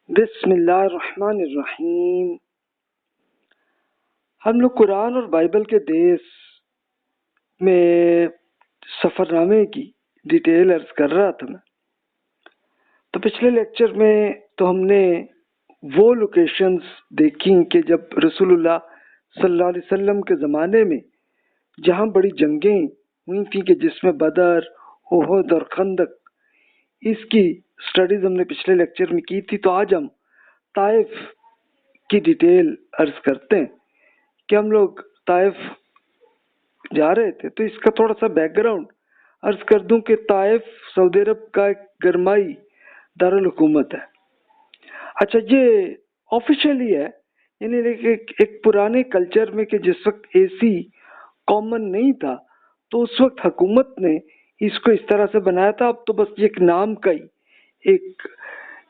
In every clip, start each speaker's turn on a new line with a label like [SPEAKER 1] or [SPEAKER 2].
[SPEAKER 1] بسم اللہ الرحمن الرحیم۔ ہم لوگ قرآن اور بائبل کے دیس میں سفر نامے کی ڈیٹیل عرض کر رہا تھا میں۔ تو پچھلے لیکچر میں تو ہم نے وہ لوکیشنز دیکھی کہ جب رسول اللہ صلی اللہ علیہ وسلم کے زمانے میں جہاں بڑی جنگیں ہوئی تھیں کہ جس میں بدر، احد اور خندق، اس کی سٹڈیز ہم نے پچھلے لیکچر میں کی تھی۔ تو آج ہم طائف کی ڈیٹیل عرض کرتے ہیں کہ ہم لوگ طائف جا رہے تھے۔ تو اس کا تھوڑا سا بیک گراؤنڈ عرض کر دوں کہ طائف سعودی عرب کا ایک گرمائی دارالحکومت ہے۔ اچھا، یہ آفیشیلی ہے، یعنی ایک پرانے کلچر میں کہ جس وقت اے سی کامن نہیں تھا تو اس وقت حکومت نے اس کو اس طرح سے بنایا تھا۔ اب تو بس یہ ایک نام کا ہی ایک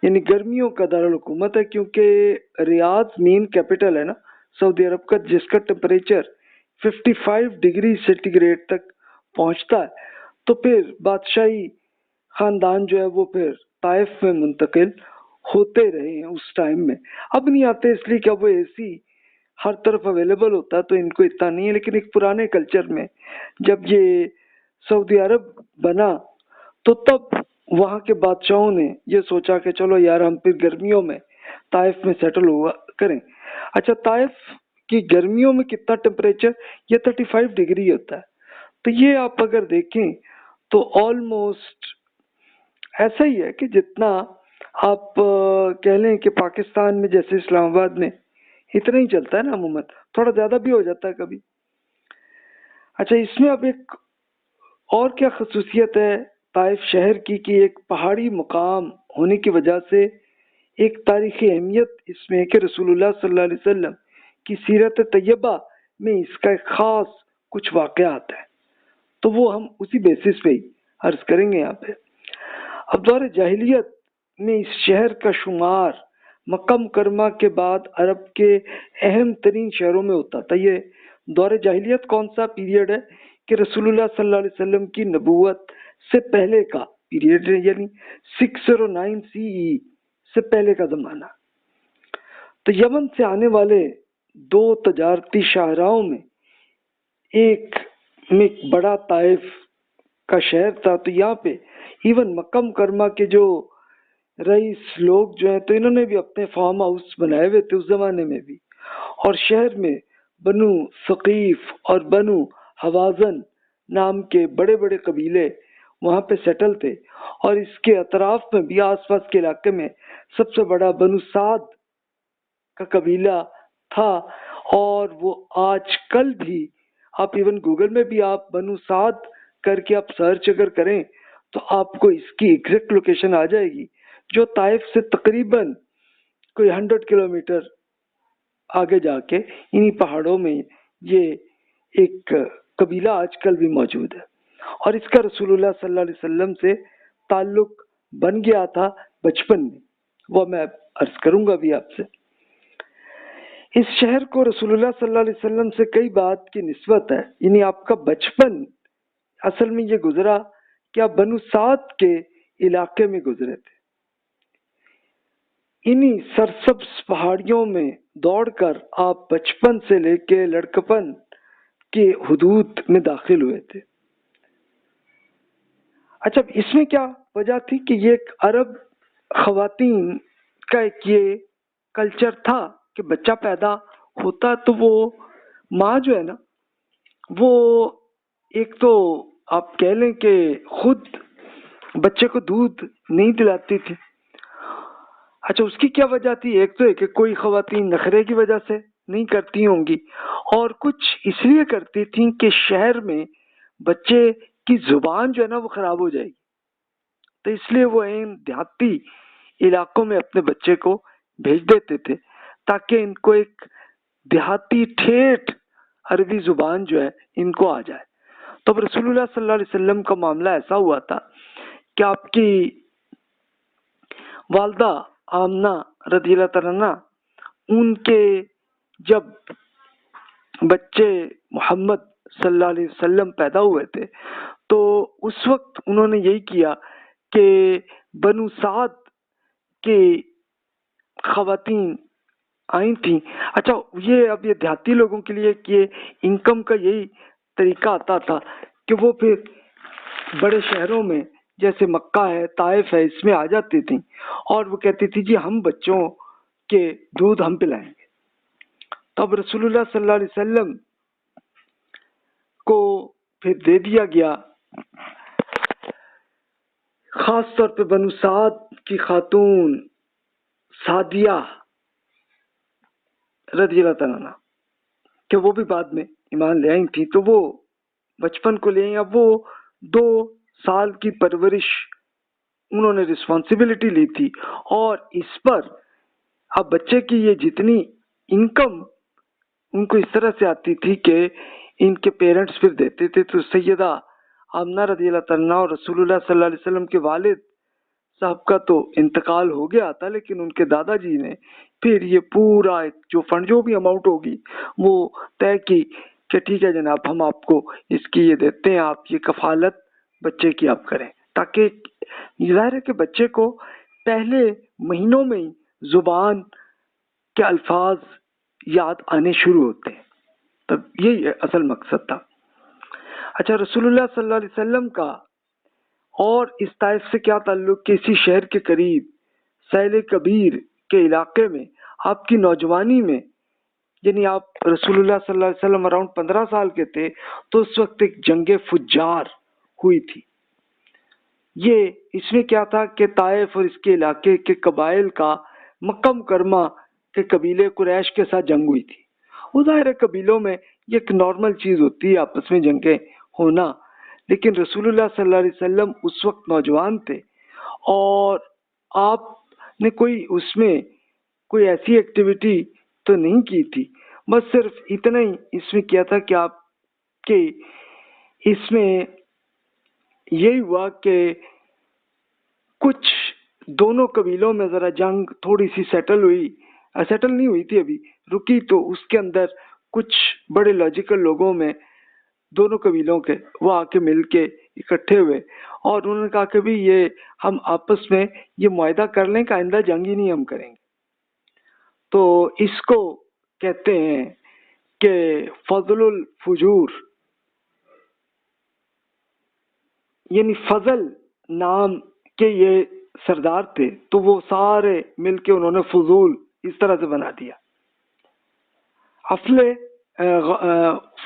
[SPEAKER 1] یعنی گرمیوں کا دارالحکومت ہے، کیونکہ ریاض مین کیپٹل ہے نا سعودی عرب کا، جس کا ٹیمپریچر 55 ڈگری سینٹی گریڈ تک پہنچتا ہے۔ تو پھر بادشاہی خاندان جو ہے وہ پھر طائف میں منتقل ہوتے رہے ہیں اس ٹائم میں۔ اب نہیں آتے اس لیے کہ اب وہ اے سی ہر طرف اویلیبل ہوتا ہے تو ان کو اتنا نہیں ہے، لیکن ایک پرانے کلچر میں جب یہ سعودی عرب بنا تو تب وہاں کے بادشاہوں نے یہ سوچا کہ چلو یار ہم پھر گرمیوں میں طائف میں سیٹل ہوا کریں۔ اچھا، طائف کی گرمیوں میں کتنا ٹیمپریچر؟ یہ 35 ڈگری ہوتا ہے۔ تو یہ آپ اگر دیکھیں تو آلموسٹ ایسا ہی ہے کہ جتنا آپ کہہ لیں کہ پاکستان میں جیسے اسلام آباد میں اتنا ہی چلتا ہے نا، عموماً تھوڑا زیادہ بھی ہو جاتا ہے کبھی۔ اچھا، اس میں اب ایک اور کیا خصوصیت ہے طائف شہر کی کہ ایک پہاڑی مقام ہونے کی وجہ سے ایک تاریخی اہمیت اس میں ہے کہ رسول اللہ صلی اللہ علیہ وسلم کی سیرت طیبہ میں اس کا ایک خاص کچھ واقعات ہیں، تو وہ ہم اسی بیسس پہ ہی عرض کریں گے یہاں پہ۔ اب دور جاہلیت میں اس شہر کا شمار مکہ مکرمہ کے بعد عرب کے اہم ترین شہروں میں ہوتا تھا۔ یہ دور جاہلیت کون سا پیریڈ ہے کہ رسول اللہ صلی اللہ علیہ وسلم کی نبوت سے پہلے کا پیریڈ ہے، یعنی 609 سی ای سے پہلے کا زمانہ۔ تو یمن سے آنے والے دو تجارتی شاہراہوں میں ایک بڑا طائف کا شہر تھا۔ تو یہاں پہ ایون مکہ مکرمہ کے جو رئیس لوگ جو ہیں تو انہوں نے بھی اپنے فارم ہاؤس بنائے ہوئے تھے اس زمانے میں بھی، اور شہر میں بنو ثقیف اور بنو حوازن نام کے بڑے بڑے قبیلے وہاں پہ سیٹل تھے، اور اس کے اطراف میں بھی آس پاس کے علاقے میں سب سے بڑا بنو سعد کا قبیلہ تھا۔ اور وہ آج کل بھی آپ ایون گوگل میں بھی آپ بنو سعد کر کے آپ سرچ اگر کریں تو آپ کو اس کی ایگزیکٹ لوکیشن آ جائے گی، جو طائف سے تقریباً کوئی 100 کلومیٹر آگے جا کے انہی پہاڑوں میں یہ ایک قبیلہ آج کل بھی موجود ہے، اور اس کا رسول اللہ صلی اللہ علیہ وسلم سے تعلق بن گیا تھا بچپن میں، وہ میں عرض کروں گا بھی آپ سے۔ اس شہر کو رسول اللہ صلی اللہ علیہ وسلم سے کئی بات کی نسبت ہے، یعنی آپ کا بچپن اصل میں یہ گزرا کہ آپ بنو سعد کے علاقے میں گزرے تھے۔ انہی سرسبز پہاڑیوں میں دوڑ کر آپ بچپن سے لے کے لڑکپن کے حدود میں داخل ہوئے تھے۔ اچھا، اس میں کیا وجہ تھی کہ یہ ایک عرب خواتین کا ایک یہ کلچر تھا کہ بچہ پیدا ہوتا تو وہ ماں جو ہے نا وہ ایک تو آپ کہہ لیں کہ خود بچے کو دودھ نہیں دلاتی تھی۔ اچھا، اس کی کیا وجہ تھی؟ ایک تو ہے کہ کوئی خواتین نخرے کی وجہ سے نہیں کرتی ہوں گی، اور کچھ اس لیے کرتی تھیں کہ شہر میں بچے کی زبان جو ہے نا وہ خراب ہو جائے گی، تو اس لیے وہ ان دیہاتی علاقوں میں اپنے بچے کو بھیج دیتے تھے تاکہ ان کو ایک دیہاتی ٹھیٹھ عربی زبان جو ہے ان کو آ جائے۔ تو اب رسول اللہ صلی اللہ علیہ وسلم کا معاملہ ایسا ہوا تھا کہ آپ کی والدہ آمنہ رضی اللہ تعالیٰ عنہ، ان کے جب بچے محمد صلی اللہ علیہ وسلم پیدا ہوئے تھے تو اس وقت انہوں نے یہی کیا کہ بنو سعد کے خواتین آئی تھیں. اچھا یہ دیہاتی لوگوں کے لیے کہ انکم کا یہی طریقہ آتا تھا کہ وہ پھر بڑے شہروں میں جیسے مکہ ہے، طائف ہے، اس میں آ جاتی تھیں اور وہ کہتی تھی جی ہم بچوں کے دودھ ہم پلائیں گے. تب رسول اللہ صلی اللہ علیہ وسلم کو پھر دے دیا گیا. خاص طور پہ بنو سعد کی خاتون سعدیہ رضی اللہ تعالیٰ عنہ کہ وہ بھی بعد میں ایمان لے آئی تھی، تو وہ بچپن کو لے آئی. اب وہ 2 سال کی پرورش انہوں نے رسپانسبلٹی لی تھی اور اس پر اب بچے کی یہ جتنی انکم ان کو اس طرح سے آتی تھی کہ ان کے پیرنٹس پھر دیتے تھے. تو سیدہ آمنہ رضی اللہ تعالیٰ اور رسول اللہ صلی اللہ علیہ وسلم کے والد صاحب کا تو انتقال ہو گیا تھا، لیکن ان کے دادا جی نے پھر یہ پورا جو فنڈ جو بھی اماؤنٹ ہوگی وہ طے کی کہ ٹھیک ہے جناب ہم آپ کو اس کی یہ دیتے ہیں، آپ یہ کفالت بچے کی آپ کریں، تاکہ ظاہر ہے کہ بچے کو پہلے مہینوں میں ہی زبان کے الفاظ یاد آنے شروع ہوتے ہیں. تب یہی اصل مقصد تھا. اچھا رسول اللہ صلی اللہ علیہ وسلم کا اور اس طائف سے کیا تعلق کہ اسی شہر کے قریب سیل کبیر کے علاقے میں آپ کی نوجوانی میں، یعنی آپ رسول اللہ صلی اللہ علیہ وسلم اراؤنڈ 15 سال کے تھے تو اس وقت ایک جنگ فجار ہوئی تھی. یہ اس میں کیا تھا کہ طائف اور اس کے علاقے کے قبائل کا مکہ مکرمہ کے قبیلے قریش کے ساتھ جنگ ہوئی تھی. وہ ظاہر قبیلوں میں یہ ایک نارمل چیز ہوتی ہے آپس میں جنگیں ہونا، لیکن رسول اللہ صلی اللہ علیہ وسلم اس وقت نوجوان تھے اور آپ نے اس میں کوئی ایسی ایکٹیویٹی تو نہیں کی تھی، بس صرف اتنا ہی اس میں کیا تھا کہ آپ کے اس میں یہی ہوا کہ کچھ دونوں قبیلوں میں ذرا جنگ تھوڑی سی سیٹل نہیں ہوئی تھی، ابھی رکی، تو اس کے اندر کچھ بڑے لاجیکل لوگوں میں دونوں قبیلوں کے وہ آ کے مل کے اکٹھے ہوئے اور انہوں نے کہا کہ بھی یہ ہم آپس میں یہ معاہدہ کر لیں کہ آئندہ جنگ ہی نہیں ہم کریں گے. تو اس کو کہتے ہیں کہ فضل الفجور، یعنی فضل نام کے یہ سردار تھے، تو وہ سارے مل کے انہوں نے فضول اس طرح سے بنا دیا. افل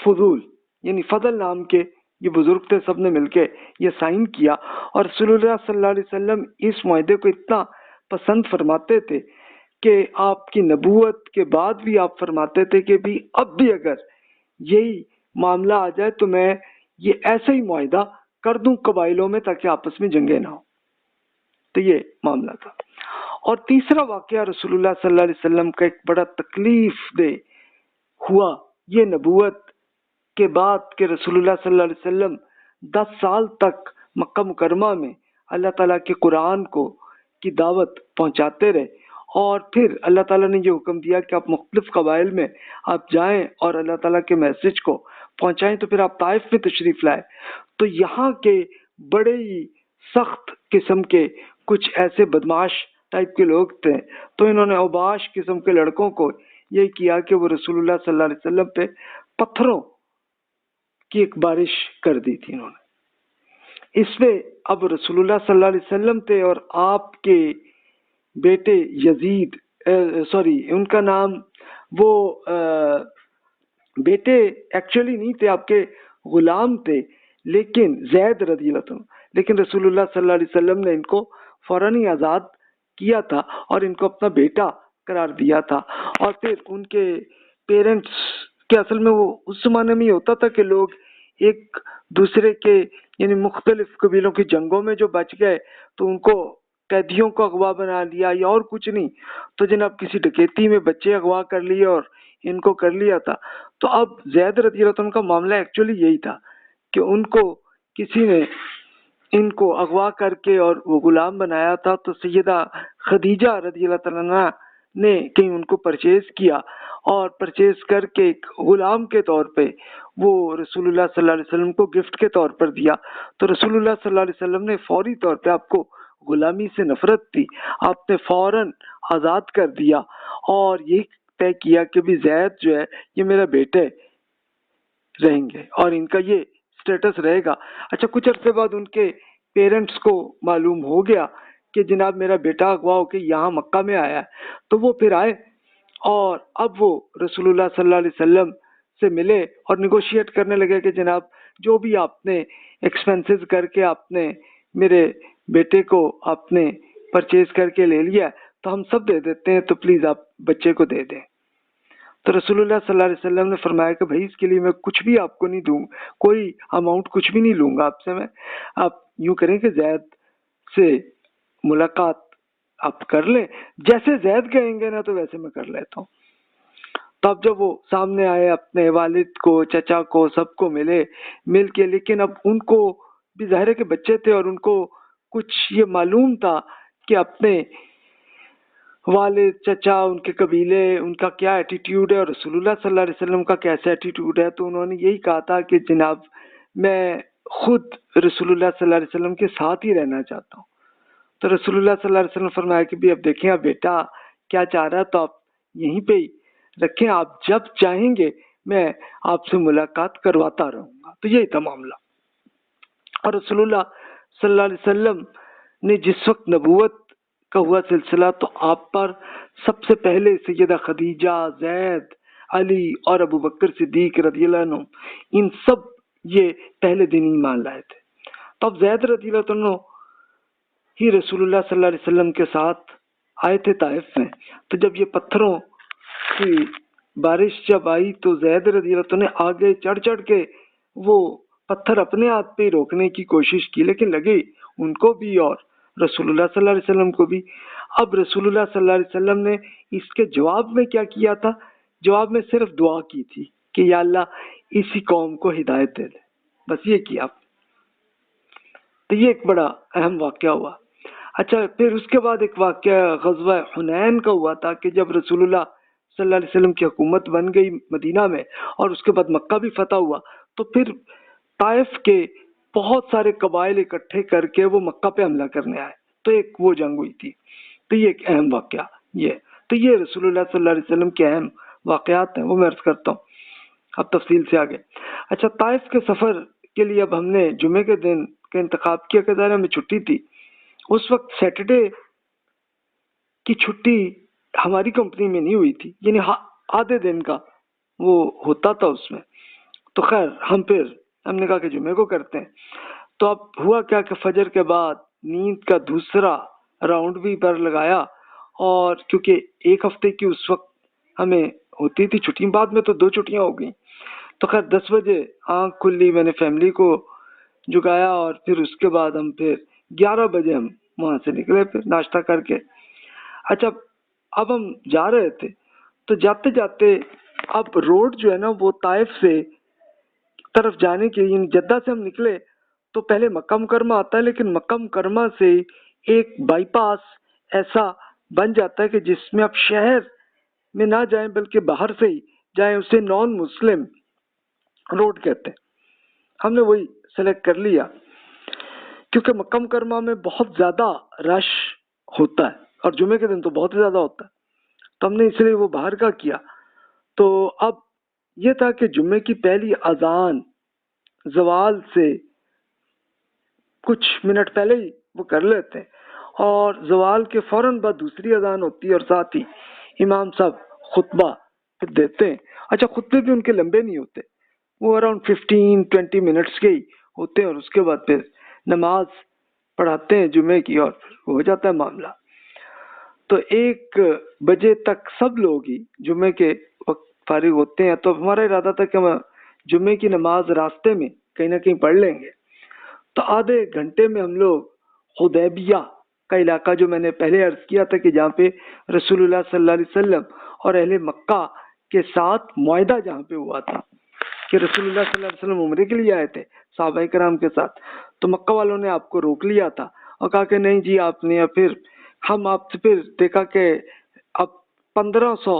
[SPEAKER 1] فضول یعنی فضل نام کے یہ بزرگ تھے، سب نے مل کے یہ سائن کیا اور رسول اللہ صلی اللہ علیہ وسلم اس معاہدے کو اتنا پسند فرماتے تھے کہ آپ کی نبوت کے بعد بھی آپ فرماتے تھے کہ بھی اب بھی اگر یہی معاملہ آ جائے تو میں یہ ایسا ہی معاہدہ کر دوں قبائلوں میں تاکہ آپس میں جنگیں نہ ہو. تو یہ معاملہ تھا. اور تیسرا واقعہ رسول اللہ صلی اللہ علیہ وسلم کا ایک بڑا تکلیف دہ ہوا یہ نبوت کے بعد کہ رسول اللہ صلی اللہ علیہ وسلم 10 سال تک مکہ مکرمہ میں اللہ تعالیٰ کے قرآن کی دعوت پہنچاتے رہے اور پھر اللہ تعالیٰ نے یہ حکم دیا کہ آپ مختلف قبائل میں آپ جائیں اور اللہ تعالیٰ کے میسج کو پہنچائیں. تو پھر آپ طائف میں تشریف لائے تو یہاں کے بڑے ہی سخت قسم کے کچھ ایسے بدماش ٹائپ کے لوگ تھے، تو انہوں نے اوباش قسم کے لڑکوں کو یہ کیا کہ وہ رسول اللہ صلی اللہ علیہ وسلم پہ پتھروں کی ایک بارش کر دی تھی انہوں نے. اس میں اب رسول اللہ صلی اللہ علیہ وسلم تھے اور آپ کے بیٹے یزید ان کا نام وہ بیٹے ایکچولی نہیں تھے، آپ کے غلام تھے لیکن زید رضی اللہ عنہ، لیکن رسول اللہ صلی اللہ علیہ وسلم نے ان کو فوراً ہی آزاد کیا تھا اور ان کو اپنا بیٹا قرار دیا تھا. اور پھر ان کے پیرنٹس کے اصل میں وہ اس زمانے میں یہ ہوتا تھا کہ لوگ ایک دوسرے کے یعنی مختلف قبیلوں کی جنگوں میں جو بچ گئے تو ان کو قیدیوں کو اغوا بنا لیا یا اور کچھ نہیں، تو جناب کسی ڈکیتی میں بچے اغوا کر لیے اور ان کو کر لیا تھا. تو اب زید رضی اللہ عنہ کا معاملہ ایکچولی یہی تھا کہ ان کو کسی نے ان کو اغوا کر کے اور وہ غلام بنایا تھا. تو سیدہ خدیجہ رضی اللہ تعالیٰ عنہ نے کہیں ان کو پرچیز کیا اور پرچیز کر کے ایک غلام کے طور پہ وہ رسول اللہ صلی اللہ علیہ وسلم کو گفٹ کے طور پر دیا. تو رسول اللہ صلی اللہ علیہ وسلم نے فوری طور پہ آپ کو غلامی سے نفرت تھی آپ نے فوراً آزاد کر دیا اور یہ طے کیا کہ بھی زید جو ہے یہ میرا بیٹے رہیں گے اور ان کا یہ سٹیٹس رہے گا۔ اچھا کچھ عرصے بعد ان کے پیرنٹس کو معلوم ہو گیا کہ جناب میرا بیٹا اغوا ہو کے یہاں مکہ میں آیا ہے، تو وہ پھر آئے اور اب وہ رسول اللہ صلی اللہ علیہ وسلم سے ملے اور نیگوشیٹ کرنے لگے کہ جناب جو بھی آپ نے ایکسپینسز کر کے آپ نے میرے بیٹے کو آپ نے پرچیز کر کے لے لیا تو ہم سب دے دیتے ہیں، تو پلیز آپ بچے کو دے دیں۔ تو رسول اللہ صلی اللہ علیہ وسلم نے فرمایا کہ بھائی اس کے لیے میں کچھ بھی آپ کو نہیں دوں، کوئی اماؤنٹ کچھ بھی نہیں لوں گا آپ سے میں، آپ یوں کریں کہ زید سے ملاقات آپ کر لیں، جیسے زید کہیں گے نا تو ویسے میں کر لیتا ہوں۔ تو اب جب وہ سامنے آئے اپنے والد کو چچا کو سب کو مل کے، لیکن اب ان کو بھی ظاہر ہے کہ بچے تھے اور ان کو کچھ یہ معلوم تھا کہ اپنے والد چچا ان کے قبیلے ان کا کیا ایٹیٹیوڈ ہے اور رسول اللہ صلی اللہ علیہ وسلم کا کیسا ایٹیٹیوڈ ہے، تو انہوں نے یہی کہا تھا کہ جناب میں خود رسول اللہ صلی اللہ علیہ وسلم کے ساتھ ہی رہنا چاہتا ہوں۔ تو رسول اللہ صلی اللہ علیہ وسلم فرمایا کہ بھی اب دیکھیں اب بیٹا کیا چاہ رہا ہے تو آپ یہیں پہ ہی رکھیں، آپ جب چاہیں گے میں آپ سے ملاقات کرواتا رہوں گا۔ تو یہی تھا معاملہ۔ اور رسول اللہ صلی اللہ علیہ وسلم نے جس وقت نبوت کا ہوا سلسلہ تو آپ پر سب سے پہلے سیدہ خدیجہ، زید، علی اور ابو بکر صدیق رضی اللہ عنہ ان سب یہ پہلے دن ایمان لائے تھے۔ تو اب زید رضی اللہ عنہ ہی رسول اللہ صلی اللہ علیہ وسلم کے ساتھ آئے تھے طائف میں، تو جب یہ پتھروں کی بارش جب آئی تو زید رضی اللہ عنہ نے آگے چڑھ کے وہ پتھر اپنے ہاتھ پہ روکنے کی کوشش کی، لیکن لگے ان کو بھی اور رسول اللہ صلی اللہ علیہ وسلم کو بھی۔ اب رسول اللہ صلی اللہ علیہ وسلم نے اس کے جواب میں کیا کیا تھا؟ جواب میں صرف دعا کی تھی کہ یا اللہ اسی قوم کو ہدایت دے دے، بس یہ کیا۔ تو یہ ایک بڑا اہم واقعہ ہوا۔ اچھا پھر اس کے بعد ایک واقعہ غزوہ حنین کا ہوا تھا کہ جب رسول اللہ صلی اللہ علیہ وسلم کی حکومت بن گئی مدینہ میں اور اس کے بعد مکہ بھی فتح ہوا، تو پھر طائف کے بہت سارے قبائل اکٹھے کر کے وہ مکہ پہ حملہ کرنے آئے، تو ایک وہ جنگ ہوئی تھی۔ تو یہ ایک اہم واقعہ یہ رسول اللہ صلی اللہ علیہ وسلم کے اہم واقعات ہیں، وہ میں عرض کرتا ہوں اب تفصیل سے آگے۔ اچھا طائف کے سفر کے لیے اب ہم نے جمعے کے دن کا انتخاب کیا کہ ظاہر میں چھٹی تھی، اس وقت سیٹرڈے کی چھٹی ہماری کمپنی میں نہیں ہوئی تھی، یعنی آدھے دن کا وہ ہوتا تھا اس میں، تو خیر ہم نے کہا کہ جمعے کو کرتے ہیں۔ تو اب ہوا کیا کہ فجر کے بعد نیند کا دوسرا راؤنڈ بھی پر لگایا، اور کیونکہ ایک ہفتے کی اس وقت ہمیں ہوتی تھی چھٹی، بعد میں تو 2 چھٹیاں ہو گئیں، تو خیر 10 بجے آنکھ کھلی، میں نے فیملی کو جگایا اور پھر اس کے بعد ہم پھر 11 بجے ہم وہاں سے نکلے پھر ناشتہ کر کے۔ اچھا اب ہم جا رہے تھے تو جاتے جاتے اب روڈ جو ہے نا وہ طائف سے طرف جانے کے لیے جدہ سے ہم نکلے تو پہلے مکہ مکرمہ آتا ہے، لیکن مکہ مکرمہ سے ایک بائی پاس ایسا بن جاتا ہے کہ جس میں آپ شہر میں نہ جائیں بلکہ باہر سے ہی جائیں، اسے نان مسلم روڈ کہتے ہیں۔ ہم نے وہی سلیکٹ کر لیا کیونکہ مکہ مکرمہ میں بہت زیادہ رش ہوتا ہے اور جمعے کے دن تو بہت زیادہ ہوتا ہے، تو ہم نے اس لیے وہ باہر کا کیا۔ تو اب یہ تھا کہ جمعے کی پہلی اذان زوال سے کچھ منٹ پہلے ہی وہ کر لیتے ہیں، اور زوال کے فوراً بعد دوسری اذان ہوتی ہے اور ساتھ ہی امام صاحب خطبہ پھر دیتے ہیں۔ اچھا خطبے بھی ان کے لمبے نہیں ہوتے، وہ اراؤنڈ 15-20 منٹس کے ہی ہوتے ہیں، اور اس کے بعد پھر نماز پڑھاتے ہیں جمعے کی اور ہو جاتا ہے معاملہ۔ تو 1 بجے تک سب لوگ ہی جمعے کے وقت فارغ ہوتے ہیں، تو ہمارا ارادہ تھا کہ ہم جمعے کی نماز راستے میں کہیں نہ کہیں پڑھ لیں گے۔ تو آدھے گھنٹے میں ہم لوگ حدیبیہ کا علاقہ جو میں نے پہلے عرض کیا تھا کہ جہاں پہ رسول اللہ صلی اللہ علیہ وسلم اور اہل مکہ کے ساتھ معاہدہ جہاں پہ ہوا تھا کہ رسول اللہ صلی اللہ علیہ وسلم عمرے کے لیے آئے تھے صحابہ کرام کے ساتھ، تو مکہ والوں نے آپ کو روک لیا تھا اور کہا کہ نہیں جی آپ نے، پھر ہم آپ سے پھر دیکھا کہ اب 1500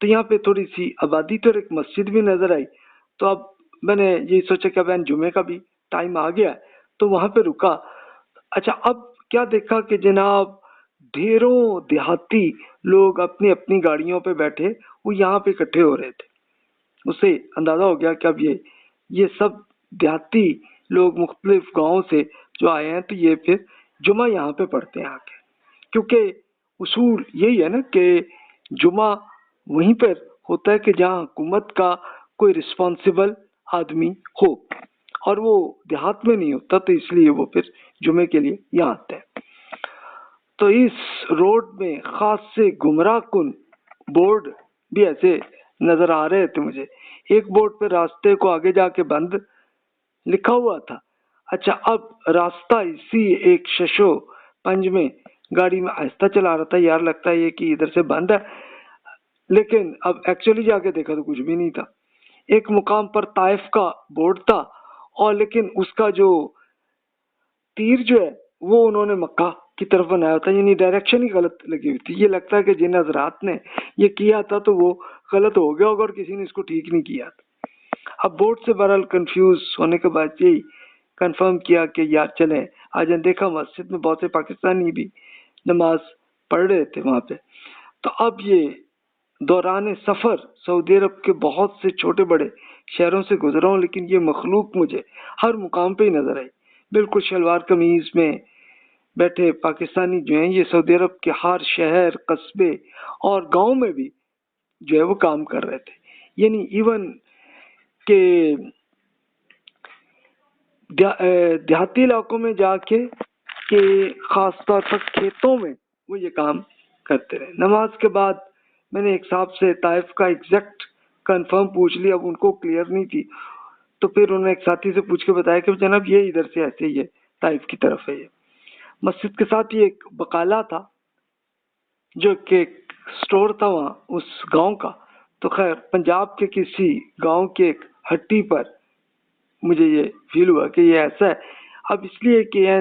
[SPEAKER 1] تو یہاں پہ تھوڑی سی آبادی تو ایک مسجد بھی نظر آئی. تو اب میں نے یہی سوچا کہ اب جمعے کا بھی ٹائم آ گیا تو وہاں پہ رکا. اچھا اب کیا دیکھا کہ جناب ڈھیروں دیہاتی لوگ اپنی اپنی گاڑیوں پہ بیٹھے وہ یہاں پہ اکٹھے ہو رہے تھے. اسے اندازہ ہو گیا کہ اب یہ سب دیہاتی لوگ مختلف گاؤں سے جو آئے ہیں تو یہ پھر جمعہ یہاں پہ پڑھتے ہیں آ کے. کیونکہ اصول یہی ہے نا کہ جمعہ وہیں پر ہوتا ہے کہ جہاں حکومت کا کوئی رسپانسبل آدمی ہو اور وہ دیہات میں نہیں ہوتا تو اس لیے وہ پھر جمعے کے لیے یہاں آتے ہیں. تو اس روڈ میں خاص سے گمراہ کن بورڈ بھی ایسے نظر آ رہے تھے مجھے. ایک بورڈ پہ راستے کو آگے جا کے بند لکھا ہوا تھا. اچھا اب راستہ اسی ایک ششو پنج میں گاڑی میں آہستہ چلا رہا تھا. یار لگتا ہے یہ کہ ادھر سے بند ہے, لیکن اب ایکچولی جا کے دیکھا تو کچھ بھی نہیں تھا. ایک مقام پر طائف کا بورڈ تھا اور لیکن اس کا جو تیر جو ہے وہ انہوں نے مکہ کی طرف بنایا تھا, یعنی ڈائریکشن ہی غلط لگی ہوئی تھی. یہ لگتا ہے کہ جن حضرات نے یہ کیا تھا تو وہ غلط ہو گیا ہوگا اور کسی نے اس کو ٹھیک نہیں کیا تھا. اب بورڈ سے بہرحال کنفیوز ہونے کے بعد یہی کنفرم کیا کہ یار چلیں آج. دیکھا مسجد میں بہت سے پاکستانی بھی نماز پڑھ رہے تھے وہاں پہ. تو اب یہ دوران سفر سعودی عرب کے بہت سے چھوٹے بڑے شہروں سے گزرا ہوں, لیکن یہ مخلوق مجھے ہر مقام پہ ہی نظر آئی. بالکل شلوار قمیض میں بیٹھے پاکستانی جو ہیں یہ سعودی عرب کے ہر شہر قصبے اور گاؤں میں بھی جو ہے وہ کام کر رہے تھے. یعنی ایون کہ دیہاتی علاقوں میں جا کے کہ خاص طور پر کھیتوں میں وہ یہ کام کرتے رہے. نماز کے بعد میں نے ایک صاحب سے طائف کا ایگزیکٹ کنفرم پوچھ لیا. اب ان کو کلیئر نہیں تھی تو پھر انہوں نے ایک ساتھی سے پوچھ کے بتایا کہ جناب یہ ادھر سے ایسے ہی ہے, طائف کی طرف ہے. یہ مسجد کے ساتھ یہ ایک بقالہ تھا جو کہ سٹور تھا وہاں اس گاؤں کا. تو خیر پنجاب کے کسی گاؤں کے ایک ہٹی پر مجھے یہ فیل ہوا کہ یہ ایسا ہے. اب اس لیے کہ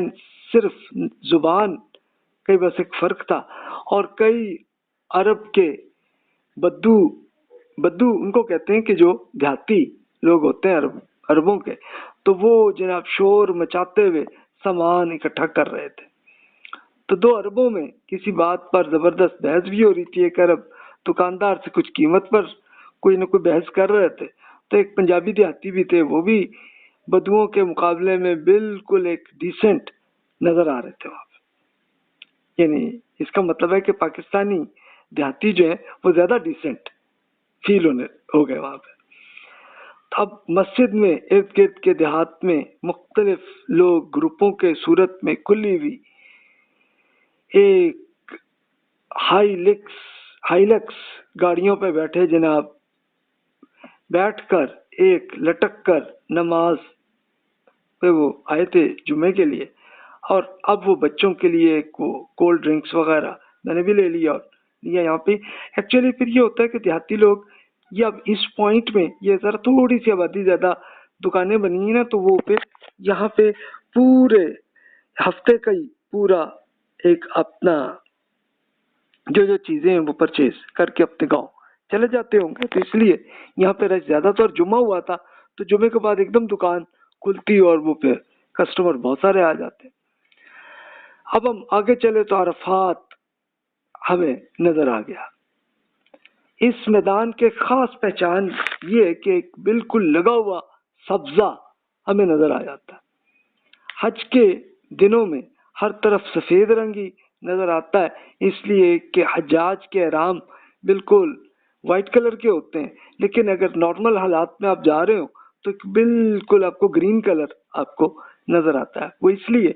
[SPEAKER 1] صرف زبان کئی بس ایک فرق تھا اور کئی عرب کے بدو ان کو کہتے ہیں کہ جو دیہاتی لوگ ہوتے ہیں عربوں کے, تو وہ جناب شور مچاتے ہوئے سامان اکٹھا کر رہے تھے. تو دو عربوں میں کسی بات پر زبردست بحث بھی ہو رہی تھی. ایک عرب دکاندار سے کچھ قیمت پر کوئی نہ کوئی بحث کر رہے تھے. تو ایک پنجابی دیہاتی بھی تھے, وہ بھی بدوؤں کے مقابلے میں بالکل ایک ڈیسنٹ نظر آ رہے تھے وہاں پہ. یعنی اس کا مطلب ہے کہ پاکستانی دیہاتی جو ہیں وہ زیادہ ڈیسنٹ فیل ہو گئے وہاں پہ. اب مسجد میں ارد گرد کے دیہات میں مختلف لوگ گروپوں کے صورت میں کھلی ہوئی ایک ہائی لکس گاڑیوں پہ بیٹھے جناب, بیٹھ کر ایک لٹک کر نماز پہ وہ آئے تھے جمعے کے لیے. اور اب وہ بچوں کے لیے کولڈ ڈرنکس وغیرہ میں نے بھی لے لیا اور لیا یہاں پہ. ایکچولی پھر یہ ہوتا ہے کہ دیہاتی لوگ یہ اب اس پوائنٹ میں یہ ذرا تھوڑی سی آبادی زیادہ دکانیں بنی ہیں نا, تو وہ پھر یہاں پہ پورے ہفتے کا ہی پورا ایک اپنا جو چیزیں ہیں وہ پرچیز کر کے اپنے گاؤں چلے جاتے ہوں گے. تو اس لیے یہاں پہ رش زیادہ تر جمعہ ہوا تھا تو جمعے کے بعد ایک دم دکان کھلتی اور وہ پھر کسٹمر بہت سارے آ جاتے. اب ہم آگے چلے تو عرفات ہمیں نظر آ گیا. اس میدان کے خاص پہچان یہ ہے کہ ایک بالکل لگا ہوا سبزہ ہمیں نظر آ جاتا ہے. حج کے دنوں میں ہر طرف سفید رنگی نظر آتا ہے, اس لیے کہ حجاج کے احرام بالکل وائٹ کلر کے ہوتے ہیں, لیکن اگر نارمل حالات میں آپ جا رہے ہو تو بالکل آپ کو گرین کلر آپ کو نظر آتا ہے. وہ اس لیے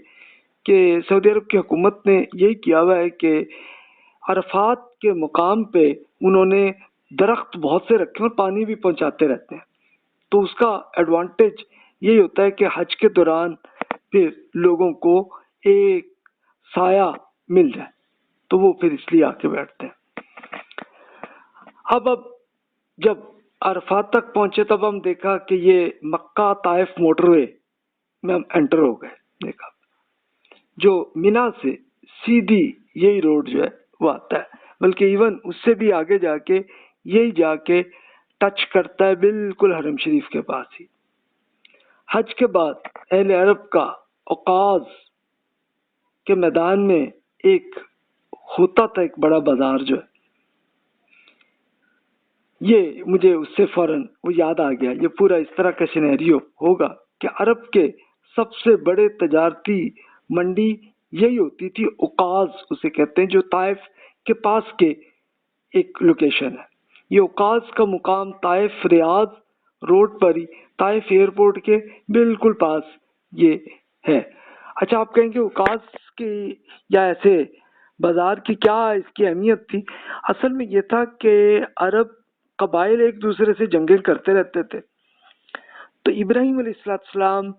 [SPEAKER 1] کہ سعودی عرب کی حکومت نے یہی کیا ہوا ہے کہ عرفات کے مقام پہ انہوں نے درخت بہت سے رکھے اور پانی بھی پہنچاتے رہتے ہیں. تو اس کا ایڈوانٹیج یہی ہوتا ہے کہ حج کے دوران پھر لوگوں کو ایک سایہ مل جائے تو وہ پھر اس لیے آ کے بیٹھتے ہیں. اب جب عرفات تک پہنچے تب ہم دیکھا کہ یہ مکہ طائف موٹر وے میں ہم انٹر ہو گئے. دیکھا جو مینا سے سیدھی یہی روڈ جو ہے وہ آتا ہے, بلکہ ایون اس سے بھی آگے جا کے یہی جا کے ٹچ کرتا ہے بالکل حرم شریف کے پاس ہی۔ حج کے بعد اہل عرب کا اوقاز کے میدان میں ایک ہوتا تھا ایک بڑا بازار جو ہے، یہ مجھے اس سے فوراً وہ یاد آ گیا، یہ پورا اس طرح کا سینیریو ہوگا کہ عرب کے سب سے بڑے تجارتی منڈی یہی ہوتی تھی، اوقاز اسے کہتے ہیں، جو طائف کے پاس کے ایک لوکیشن ہے۔ یہ اوقاز کا مقام طائف ریاض روڈ پر ہی، طائف ایئرپورٹ کے بالکل پاس یہ ہے۔ اچھا، آپ کہیں گے اوقاز کی یا ایسے بازار کی کیا اس کی اہمیت تھی؟ اصل میں یہ تھا کہ عرب قبائل ایک دوسرے سے جنگیں کرتے رہتے تھے، تو ابراہیم علیہ السلام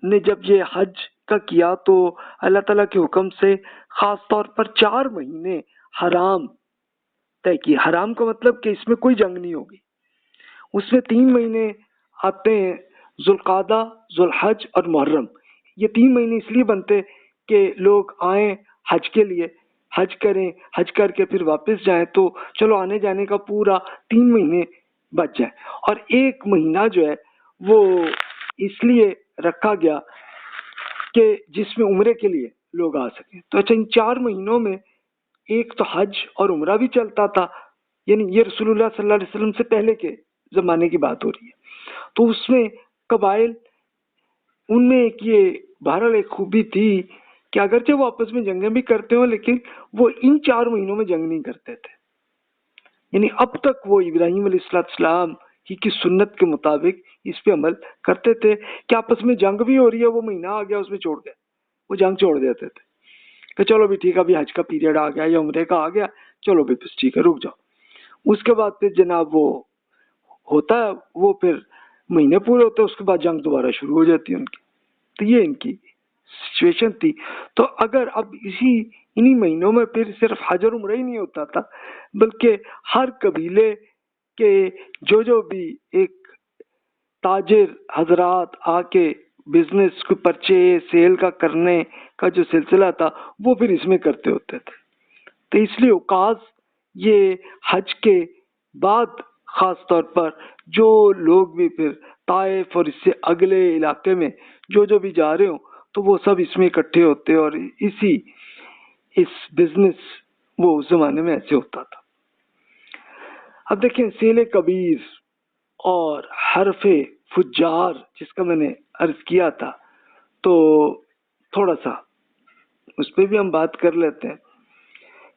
[SPEAKER 1] نے جب یہ حج کا کیا تو اللہ تعالیٰ کے حکم سے خاص طور پر 4 مہینے حرام طے کیے۔ حرام کا مطلب کہ اس میں کوئی جنگ نہیں ہوگی۔ اس میں 3 مہینے آتے ہیں، ذوالقعدہ، ذوالحج اور محرم۔ یہ 3 مہینے اس لیے بنتے کہ لوگ آئیں حج کے لیے، حج کریں، حج کر کے پھر واپس جائیں، تو چلو آنے جانے کا پورا 3 مہینے بچ جائیں۔ اور 1 مہینہ جو ہے وہ اس لیے رکھا گیا کہ جس میں عمرے کے لیے لوگ آ سکیں۔ تو اچھا، ان 4 مہینوں میں ایک تو حج اور عمرہ بھی چلتا تھا، یعنی یہ رسول اللہ صلی اللہ علیہ وسلم سے پہلے کے زمانے کی بات ہو رہی ہے۔ تو اس میں قبائل، ان میں ایک یہ بہرحال ایک خوبی تھی کہ اگرچہ وہ آپس میں جنگیں بھی کرتے ہوں لیکن وہ ان 4 مہینوں میں جنگ نہیں کرتے تھے، یعنی اب تک وہ ابراہیم علیہ السلام کی سنت کے مطابق اس پہ عمل کرتے تھے کہ آپس میں جنگ بھی ہو رہی ہے، وہ مہینہ آ گیا اس میں چھوڑ گئے، وہ جنگ چھوڑ دیتے تھے کہ چلو بھی ٹھیک ہے، ابھی حج کا پیریڈ آ گیا یا عمرے کا آ گیا، چلو بھی بس ٹھیک ہے رک جاؤ۔ اس کے بعد پھر جناب وہ ہوتا ہے، وہ پھر مہینے پورے ہوتے ہیں، اس کے بعد جنگ دوبارہ شروع ہو جاتی ہے ان کی۔ تو یہ ان کی سچویشن تھی۔ تو اگر اب انہی مہینوں میں پھر صرف حج اور عمرہ ہی نہیں ہوتا تھا، بلکہ ہر قبیلے کے جو بھی ایک تاجر حضرات آ کے بزنس کو پرچیز سیل کا کرنے کا جو سلسلہ تھا وہ پھر اس میں کرتے ہوتے تھے۔ تو اس لیے اوقاز یہ حج کے بعد خاص طور پر جو لوگ بھی پھر طائف اور اس سے اگلے علاقے میں جو بھی جا رہے ہوں تو وہ سب اس میں اکٹھے ہوتے، اور اس بزنس وہ اس زمانے میں ایسے ہوتا تھا۔ اب دیکھیں، سیل کبیر اور حرف فجار جس کا میں نے عرض کیا تھا، تو تھوڑا سا اس پہ بھی ہم بات کر لیتے ہیں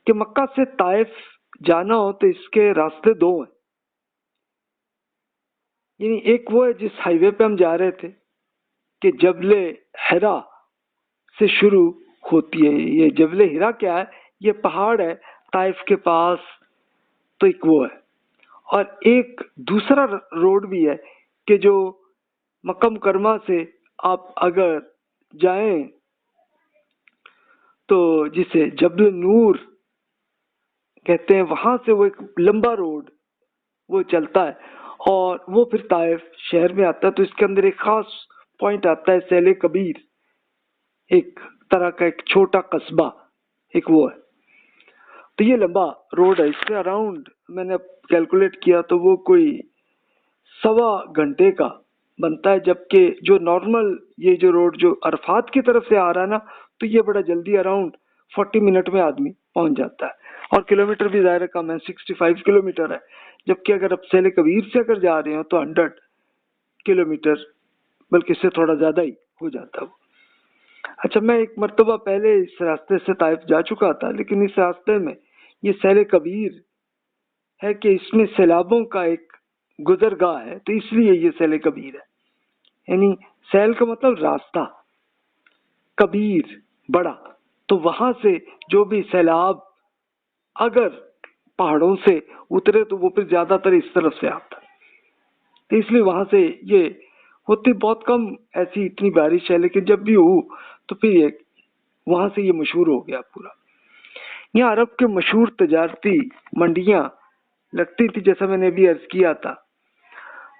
[SPEAKER 1] کہ مکہ سے طائف جانا ہو تو اس کے راستے 2 ہیں، یعنی ایک وہ ہے جس ہائی وے پہ ہم جا رہے تھے کہ جبل حرا سے شروع ہوتی ہے۔ یہ جبل حرا کیا ہے؟ یہ پہاڑ ہے طائف کے پاس، تو ایک وہ ہے، اور ایک دوسرا روڈ بھی ہے کہ جو مکہ مکرمہ سے آپ اگر جائیں تو جسے جبل نور کہتے ہیں، وہاں سے وہ ایک لمبا روڈ وہ چلتا ہے اور وہ پھر طائف شہر میں آتا ہے۔ تو اس کے اندر ایک خاص پوائنٹ آتا ہے سیل کبیر، ایک طرح کا ایک چھوٹا قصبہ، ایک وہ ہے۔ تو یہ لمبا روڈ ہے، اس سے اراؤنڈ میں نے کیلکولیٹ کیا تو وہ کوئی 1.25 گھنٹے کا بنتا ہے، جبکہ جو نارمل یہ جو روڈ جو عرفات کی طرف سے آ رہا ہے نا، تو یہ بڑا جلدی اراؤنڈ 40 منٹ میں آدمی پہنچ جاتا ہے، اور کلومیٹر بھی ظاہر کم ہے، 65 کلومیٹر ہے، جبکہ اگر آپ سیل کبیر سے اگر جا رہے ہو تو 100 کلومیٹر بلکہ اس سے تھوڑا زیادہ ہی ہو جاتا ہے۔ اچھا، میں ایک مرتبہ پہلے اس راستے سے طائف جا چکا تھا، لیکن اس راستے میں یہ سیل کبیر ہے کہ اس میں سیلابوں کا ایک گزرگاہ ہے، تو اس لیے یہ سیل کبیر ہے، یعنی سیل کا مطلب راستہ، کبیر بڑا، تو وہاں سے جو بھی سیلاب اگر پہاڑوں سے اترے تو وہ پھر زیادہ تر اس طرف سے آتا، تو اس لیے وہاں سے یہ ہوتی بہت کم ایسی اتنی بارش ہے، لیکن جب بھی ہو تو پھر یہ وہاں سے یہ مشہور ہو گیا پورا۔ یہاں عرب کے مشہور تجارتی منڈیاں لگتی تھی، جیسا میں نے ابھی عرض کیا تھا۔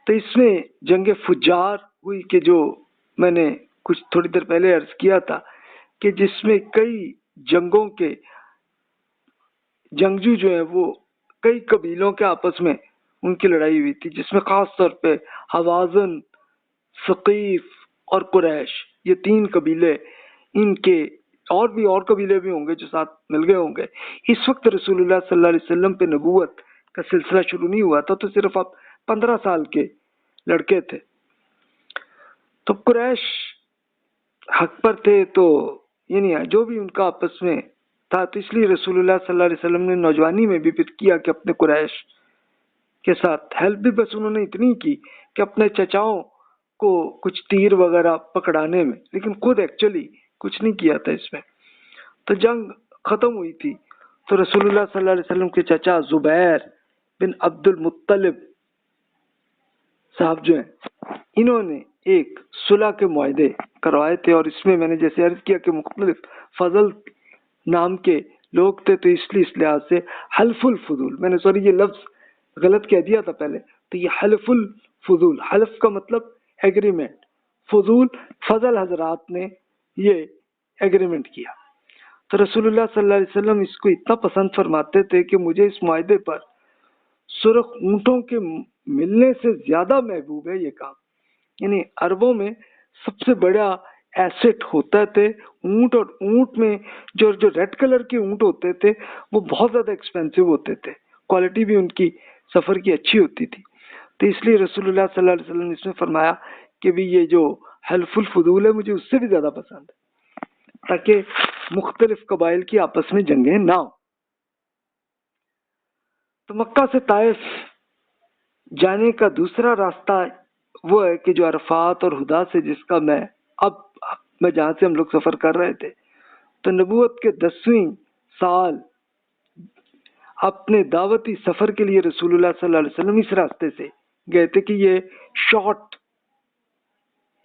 [SPEAKER 1] تو اس میں جنگ فجار ہوئی کہ جو میں نے کچھ تھوڑی دیر پہلے عرض کیا تھا کہ جس میں کئی جنگوں کے جنگجو جو ہیں وہ کئی قبیلوں کے آپس میں ان کی لڑائی ہوئی تھی، جس میں خاص طور پہ حوازن، ثقیف اور قریش، یہ 3 قبیلے، ان کے اور قبیلے بھی ہوں گے جو ساتھ مل گئے ہوں گے۔ اس وقت رسول اللہ صلی اللہ علیہ وسلم پہ نبوت کا سلسلہ شروع نہیں ہوا تھا، تو صرف آپ 15 سال کے لڑکے تھے۔ تو قریش حق پر تھے، تو یعنی جو بھی ان کا آپس میں تھا، تو اس لیے رسول اللہ صلی اللہ علیہ وسلم نے نوجوانی میں بھی پھر کیا کہ اپنے قریش کے ساتھ ہیلپ بھی بس انہوں نے اتنی کی کہ اپنے چچاؤں کو کچھ تیر وغیرہ پکڑانے میں، لیکن خود ایکچولی کچھ نہیں کیا تھا اس میں۔ تو جنگ ختم ہوئی تھی، تو رسول اللہ صلی اللہ علیہ وسلم کے چچا زبیر بن عبد المطلب صاحب جو ہیں، انہوں نے ایک صلح کے معاہدے کروائے تھے، اور اس میں میں نے جیسے عرض کیا کہ مختلف فضل نام کے لوگ تھے، تو اس لیے اس لحاظ سے حلف الفضول، میں نے یہ لفظ غلط کہہ دیا تھا پہلے، تو یہ حلف الفضول، حلف کا مطلب ایگریمنٹ، فضول فضل حضرات نے یہ ایگریمنٹ کیا۔ تو رسول اللہ صلی اللہ علیہ وسلم اس کو اتنا پسند فرماتے تھے کہ مجھے اس معاہدے پر سرخ اونٹوں کے ملنے سے زیادہ محبوب ہے یہ کام۔ یعنی عربوں میں سب سے بڑا ایسٹ ہوتا تھے اونٹ، اور اونٹ میں جو ریڈ کلر کے اونٹ ہوتے تھے وہ بہت زیادہ ایکسپینسو ہوتے تھے، کوالٹی بھی ان کی سفر کی اچھی ہوتی تھی۔ تو اس لیے رسول اللہ صلی اللہ علیہ وسلم نے اس میں فرمایا کہ بھی یہ جو حلف الفضول ہے مجھے اس سے بھی زیادہ پسند ہے، تاکہ مختلف قبائل کی آپس میں جنگیں نہ ہوں۔ تو مکہ سے طائف جانے کا دوسرا راستہ وہ ہے کہ جو عرفات اور ہدا سے، جس کا میں جہاں سے ہم لوگ سفر کر رہے تھے، تو نبوت کے 10ویں سال اپنے دعوتی سفر کے لیے رسول اللہ صلی اللہ علیہ وسلم اس راستے سے گئے تھے کہ یہ شارٹ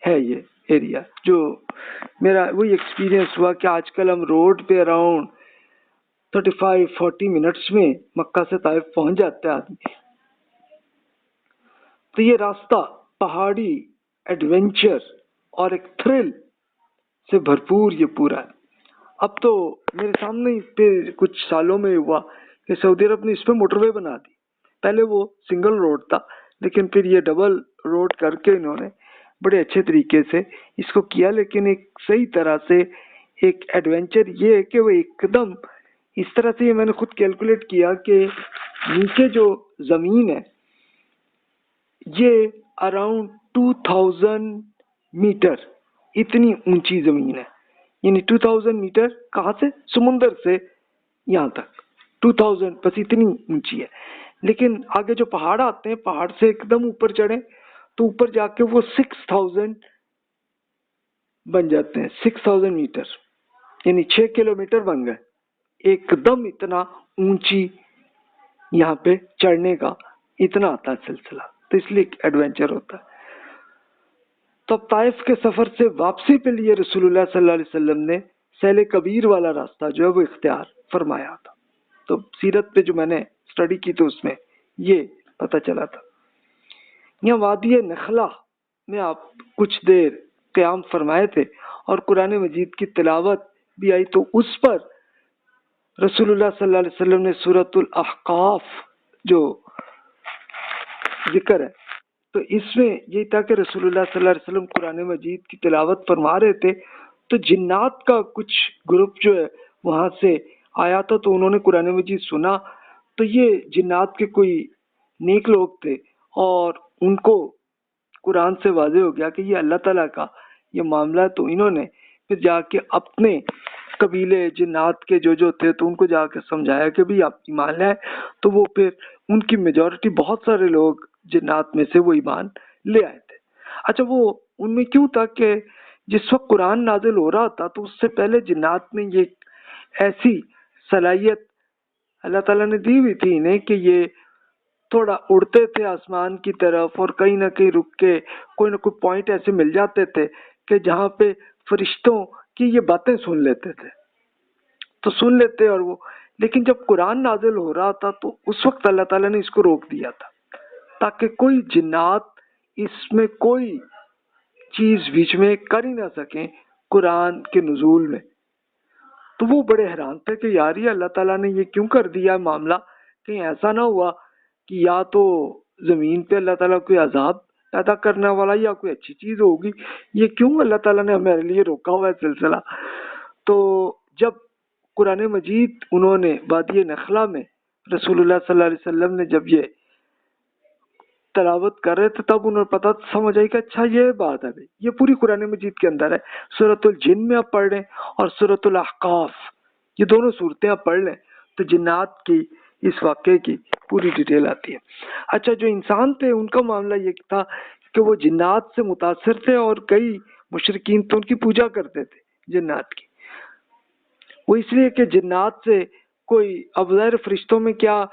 [SPEAKER 1] ہے یہ ایریا۔ جو میرا وہی ایکسپیرینس ہوا کہ آج کل ہم روڈ پہ اراؤنڈ 35-40 منٹس میں مکہ سے طائف پہنچ جاتے ہیں آدمی۔ تو یہ راستہ پہاڑی ایڈونچر اور ایک تھرل سے بھرپور یہ پورا ہے۔ اب تو میرے سامنے پہ کچھ سالوں میں ہوا کہ سعودی عرب نے اس پہ موٹر وے بنا دی۔ پہلے وہ سنگل روڈ تھا، لیکن پھر یہ ڈبل روڈ کر کے انہوں نے بڑے اچھے طریقے سے اس کو کیا، لیکن ایک صحیح طرح سے ایک ایڈونچر یہ ہے کہ وہ ایک دم اس طرح سے، یہ میں نے خود کیلکولیٹ کیا کہ نیچے جو زمین ہے یہ اراؤنڈ 2000 میٹر اتنی اونچی زمین ہے، یعنی 2000 میٹر کہاں سے؟ سمندر سے یہاں تک 2000، بس اتنی اونچی ہے۔ لیکن آگے جو پہاڑ آتے ہیں، پہاڑ سے ایک دم اوپر چڑھیں تو اوپر جا کے وہ 6000 بن جاتے ہیں، 6000 میٹر، یعنی 6 کلومیٹر بن گئے ایک دم۔ اتنا اونچی یہاں پہ چڑھنے کا اتنا آتا ہے سلسلہ، تو اس لیے ایڈونچر ہوتا ہے۔ تو اب طائف کے سفر سے واپسی کے لیے رسول اللہ صلی اللہ علیہ وسلم نے سیل کبیر والا راستہ جو ہے وہ اختیار فرمایا تھا۔ تو سیرت پہ جو میں نے اسٹڈی کی تو اس میں یہ پتہ چلا تھا۔ یہاں وادی نخلا میں آپ کچھ دیر قیام فرمائے تھے اور قرآن مجید کی تلاوت بھی آئی، تو اس پر رسول اللہ صلی اللہ علیہ وسلم نے سورۃ الاحقاف جو ذکر ہے، تو اس میں یہی تھا کہ رسول اللہ صلی اللہ علیہ وسلم قرآن مجید کی تلاوت فرما رہے تھے، تو جنات کا کچھ گروپ جو ہے وہاں سے آیا تھا، تو انہوں نے قرآن مجید سنا، تو یہ جنات کے کوئی نیک لوگ تھے، اور ان کو قرآن سے واضح ہو گیا کہ یہ اللہ تعالیٰ کا یہ معاملہ ہے، تو انہوں نے پھر جا کے اپنے قبیلے جنات کے جو تھے تو ان کو جا کے سمجھایا کہ بھی آپ ایمان لائیں، تو وہ پھر ان کی میجورٹی بہت سارے لوگ جنات میں سے وہ ایمان لے آئے تھے۔ اچھا، وہ ان میں کیوں تھا کہ جس وقت قرآن نازل ہو رہا تھا تو اس سے پہلے جنات میں یہ ایسی صلاحیت اللہ تعالیٰ نے دی ہوئی تھی انہیں کہ یہ تھوڑا اڑتے تھے آسمان کی طرف، اور کہیں نہ کہیں رک کے کوئی نہ کوئی پوائنٹ ایسے مل جاتے تھے کہ جہاں پہ فرشتوں کی یہ باتیں سن لیتے تھے، تو سن لیتے، اور وہ لیکن جب قرآن نازل ہو رہا تھا تو اس وقت اللہ تعالیٰ نے اس کو روک دیا تھا تاکہ کوئی جنات اس میں کوئی چیز بیچ میں کر ہی نہ سکیں قرآن کے نزول میں۔ تو وہ بڑے حیران تھے کہ یار یہ اللہ تعالیٰ نے یہ کیوں کر دیا معاملہ کہیں ایسا نہ ہوا کہ یا تو زمین پہ اللہ تعالیٰ کوئی عذاب پیدا کرنے والا یا کوئی اچھی چیز ہوگی، یہ کیوں اللہ تعالیٰ نے ہمارے لیے روکا ہوا ہے سلسلہ. تو جب قرآن مجید انہوں نے وادی نخلا میں رسول اللہ صلی اللہ علیہ وسلم نے جب یہ تلاوت کر رہے تھے تب انہوں نے پتہ سمجھ آئی کہ اچھا یہ بات ہے، یہ پوری قرآن مجید کے اندر ہے. سورۃ الجن میں آپ پڑھ لیں اور سورۃ الاحقاف، یہ دونوں صورتیں آپ پڑھ لیں تو جنات کی اس واقعے کی پوری ڈیٹیل آتی ہے. اچھا جو انسان تھے ان کا معاملہ یہ تھا کہ وہ جنات سے متاثر تھے اور کئی مشرکین تو ان کی پوجا کرتے تھے جنات کی. وہ اس لیے کہ جنات سے کوئی اب ظاہر فرشتوں میں کیا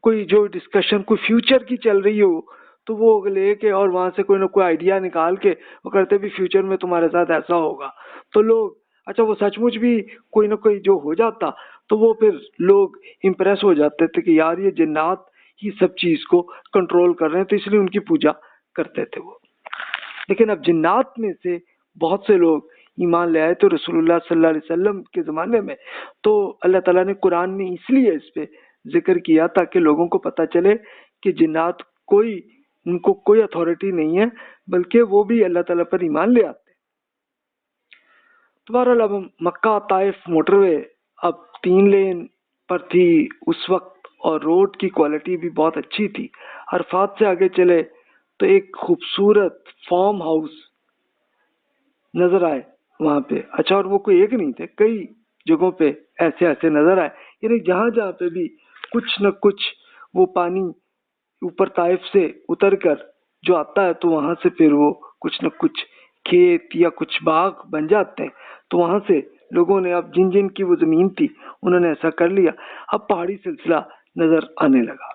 [SPEAKER 1] کوئی جو ڈسکشن کوئی فیوچر کی چل رہی ہو تو وہ لے کے اور وہاں سے کوئی نہ کوئی آئیڈیا نکال کے وہ کرتے بھی فیوچر میں تمہارے ساتھ ایسا ہوگا تو لوگ اچھا وہ سچ مچ بھی کوئی نہ کوئی جو ہو جاتا تو وہ پھر لوگ امپریس ہو جاتے تھے کہ یار یہ جنات ہی سب چیز کو کنٹرول کر رہے ہیں تو اس لیے ان کی پوجا کرتے تھے وہ. لیکن اب جنات میں سے بہت سے لوگ ایمان لے آئے تو رسول اللہ صلی اللہ علیہ وسلم کے زمانے میں تو اللہ تعالیٰ نے قرآن میں اس لیے اس پہ ذکر کیا تاکہ لوگوں کو پتہ چلے کہ جنات ان کو کوئی اتھارٹی نہیں ہے بلکہ وہ بھی اللہ تعالیٰ پر ایمان لے آتے. تو بہرحال اب مکہ طائف موٹر وے اب 3 لین پر تھی اس وقت اور روڈ کی کوالٹی بھی بہت اچھی تھی. عرفات سے آگے چلے تو ایک خوبصورت فارم ہاؤس نظر آئے وہاں پہ. اچھا اور وہ کوئی ایک نہیں تھے، کئی جگہوں پہ ایسے نظر آئے، یعنی جہاں جہاں پہ بھی کچھ نہ کچھ وہ پانی اوپر طائف سے اتر کر جو آتا ہے تو وہاں سے پھر وہ کچھ نہ کچھ کھیت یا کچھ باغ بن جاتے ہیں. تو وہاں سے لوگوں نے اب جن کی وہ زمین تھی انہوں نے ایسا کر لیا. اب پہاڑی سلسلہ نظر آنے لگا.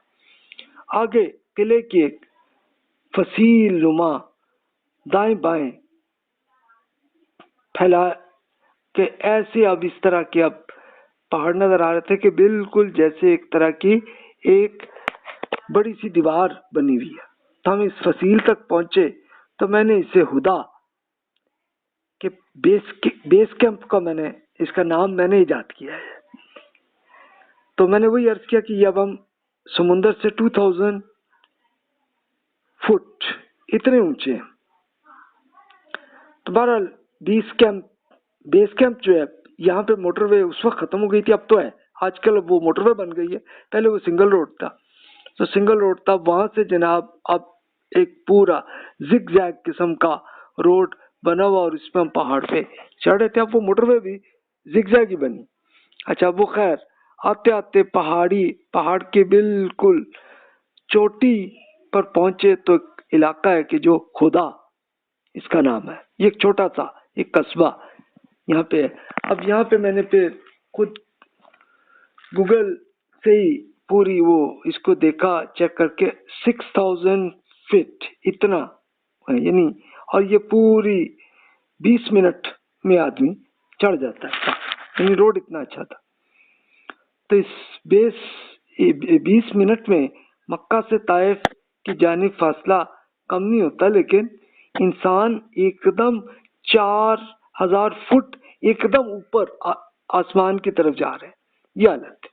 [SPEAKER 1] آگے قلعے کی ایک فصیل نما دائیں بائیں پھیلا کہ ایسے اب اس طرح کے اب پہاڑ نظر آ رہے تھے کہ بالکل جیسے ایک طرح کی ایک بڑی سی دیوار بنی ہوئی ہے. تو ہم اس فصیل تک پہنچے تو میں نے اسے ہدا کہ بیس کیمپ کا میں نے اس کا نام میں نے ایجاد کیا ہے. تو میں نے وہی عرض کیا کہ اب ہم سمندر سے 2000 فٹ اتنے اونچے ہیں. تو بہرحال بیس کیمپ جو ہے یہاں پہ موٹر وے اس وقت ختم ہو گئی تھی، اب تو ہے آج کل وہ موٹر وے بن گئی ہے، پہلے وہ سنگل روڈ تھا. تو سنگل روڈ تھا وہاں سے جناب اب ایک پورا زگ زیگ قسم کا روڈ بنا ہوا اور اس پہ ہم پہاڑ پہ چڑھ رہے تھے. اب وہ موٹر وے بھی زگ زیگ ہی بنی. اچھا وہ خیر آتے آتے پہاڑ کے بالکل چوٹی پر پہنچے تو ایک علاقہ ہے کہ جو خدا اس کا نام ہے. یہ ایک چھوٹا سا ایک قصبہ یہاں پہ ہے. اب یہاں پہ میں نے پھر خود گوگل سے ہی پوری وہ اس کو دیکھا چیک کر کے 6000 فٹ اتنا یعنی اور یہ پوری 20 منٹ میں آدمی چڑھ جاتا ہے، یعنی روڈ اتنا اچھا تھا. تو اس 20 منٹ میں مکہ سے طائف کی جانب فاصلہ کم نہیں ہوتا لیکن انسان ایک دم 4000 فٹ ایک دم اوپر آسمان کی طرف جا رہے ہیں. یہ حالت.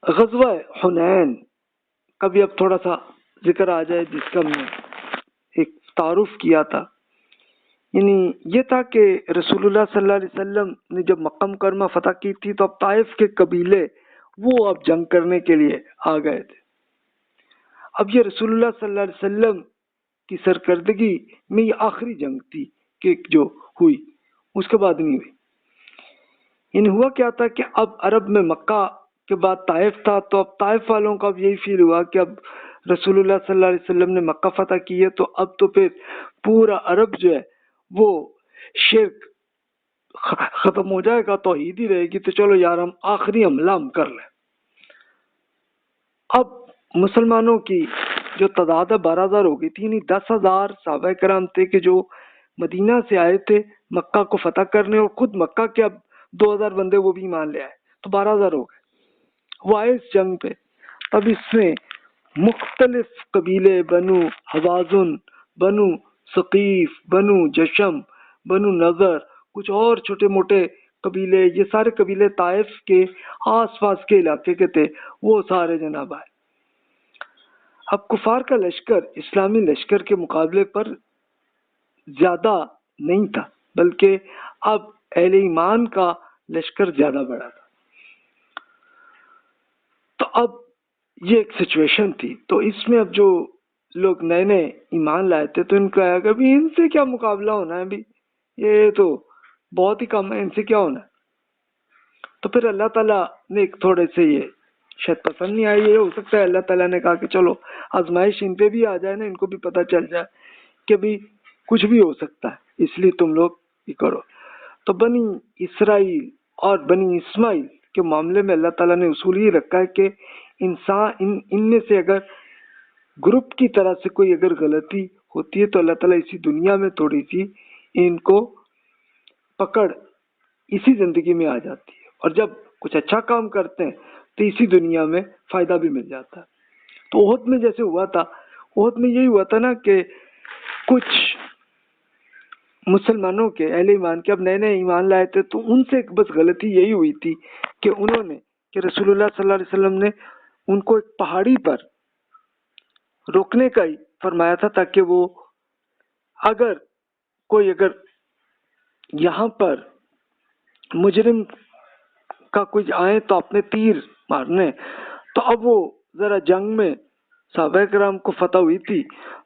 [SPEAKER 1] غزوہ حنین کا بھی اب تھوڑا سا ذکر آ جائے جس کا میں ایک تعارف کیا تھا. یعنی یہ تھا کہ رسول اللہ صلی اللہ علیہ وسلم نے جب مکہ مکرمہ فتح کی تھی تو اب طائف کے قبیلے وہ اب جنگ کرنے کے لیے آ گئے تھے. اب یہ رسول اللہ صلی اللہ علیہ وسلم کی سرکردگی میں یہ آخری جنگ تھی کہ جو ہوئی اس کے بعد نہیں ہوئی. یعنی ہوا کیا تھا کہ اب عرب میں مکہ کے بعد طائف تھا تو اب طائف والوں کا اب یہی فیل ہوا کہ اب رسول اللہ صلی اللہ علیہ وسلم نے مکہ فتح کی ہے تو اب تو پھر پورا عرب جو ہے وہ شرک ختم ہو جائے گا، توحید ہی رہے گی، تو چلو یار ہم آخری حملہ ہم کر لیں. اب مسلمانوں کی جو تعداد 12,000 ہو گئی تھی، یعنی 10,000 صحابہ کرام تھے کہ جو مدینہ سے آئے تھے مکہ کو فتح کرنے اور خود مکہ کے اب 2,000 بندے وہ بھی مان لے آئے تو 12,000 ہو گئے. وہ آئے اس جنگ پہ. اب اس میں مختلف قبیلے بنو حوازن، بنو ثقیف، بنو جشم، بنو نظر، کچھ اور چھوٹے موٹے قبیلے، یہ سارے قبیلے طائف کے آس پاس کے علاقے کے تھے، وہ سارے جناب آئے۔ اب کفار کا لشکر اسلامی لشکر کے مقابلے پر زیادہ نہیں تھا، بلکہ اب اہل ایمان کا لشکر زیادہ بڑا تھا۔ تو اب یہ ایک سچویشن تھی، تو اس میں اب جو لوگ نئے نئے ایمان لائے تھے تو ان کو آیا کہ ابھی ان سے کیا مقابلہ ہونا ہے، ابھی یہ تو بہت ہی کم ہے، ان سے کیا ہونا ہے۔ تو پھر اللہ تعالیٰ نے ایک تھوڑے سے یہ شاید پسند نہیں آئی، یہ ہو سکتا ہے اللہ تعالیٰ نے کہا کہ چلو آزمائش ان پہ بھی آ جائے نا، ان کو بھی پتہ چل جائے کہ بھی کچھ بھی ہو سکتا ہے، اس لیے تم لوگ یہ کرو۔ تو بنی اسرائیل اور بنی اسماعیل کے معاملے میں اللہ تعالیٰ نے اصول یہ رکھا ہے کہ انسان ان میں سے اگر گروپ کی طرح سے کوئی اگر غلطی ہوتی ہے تو اللہ تعالیٰ اسی دنیا میں تھوڑی سی ان کو پکڑ اسی زندگی میں آ جاتی ہے، اور جب کچھ اچھا کام کرتے ہیں تو اسی دنیا میں فائدہ بھی مل جاتا ہے۔ تو احد میں جیسے ہوا تھا، احد میں یہی ہوا تھا نا کہ کچھ مسلمانوں کے اہل ایمان کے اب نئے نئے ایمان لائے تھے، تو ان سے بس غلطی یہی ہوئی تھی کہ انہوں نے کہ رسول اللہ صلی اللہ علیہ وسلم نے ان کو ایک پہاڑی پر روکنے کا ہی فرمایا تھا، تاکہ وہ اگر یہاں پر مجرم کا کچھ آئے تو اپنے تیر مارنے، تو اب وہ ذرا جنگ میں صحابہ کرام کو فتح ہوئی تھی،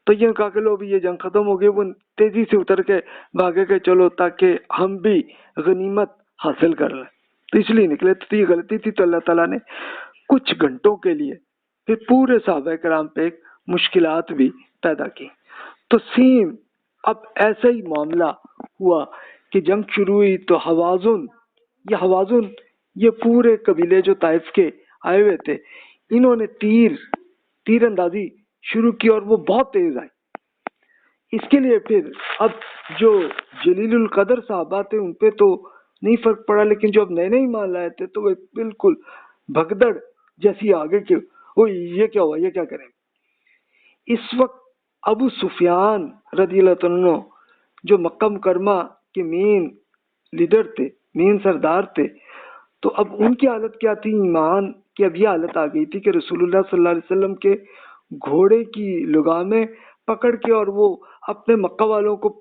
[SPEAKER 1] تو یہ کہا کہ لو بھی یہ جنگ ختم ہو گئی، وہ تیزی سے اتر کے بھاگے کہ چلو تاکہ ہم بھی غنیمت حاصل کر لیں، تو اس لیے نکلے۔ تو یہ غلطی تھی، تو اللہ تعالیٰ نے کچھ گھنٹوں کے لیے پھر پورے صحابہ کرام پہ ایک مشکلات بھی پیدا کی۔ تو سیم اب ایسا ہی معاملہ ہوا کہ جنگ شروع ہوئی تو حوازن یہ پورے قبیلے جو طائف کے آئے ہوئے تھے، انہوں نے تیر اندازی شروع کی اور وہ بہت تیز آئی۔ اس کے لیے پھر اب جو جلیل القدر صحابہ تھے ان پہ تو نہیں فرق پڑا، لیکن جو اب نئے نئے ایمان لائے تھے تو وہ بالکل بھگدڑ جیسی آگے کہ وہ یہ کیا ہوا، یہ کیا کریں۔ اس وقت ابو سفیان رضی اللہ عنہ جو مکہ مکرمہ کے مین لیڈر تھے، مین سردار تھے، تو اب ان کی حالت کیا تھی، ایمان کی اب یہ حالت آ گئی تھی کہ رسول اللہ صلی اللہ علیہ وسلم کے گھوڑے کی لگامیں پکڑ کے اور وہ اپنے مکہ والوں کو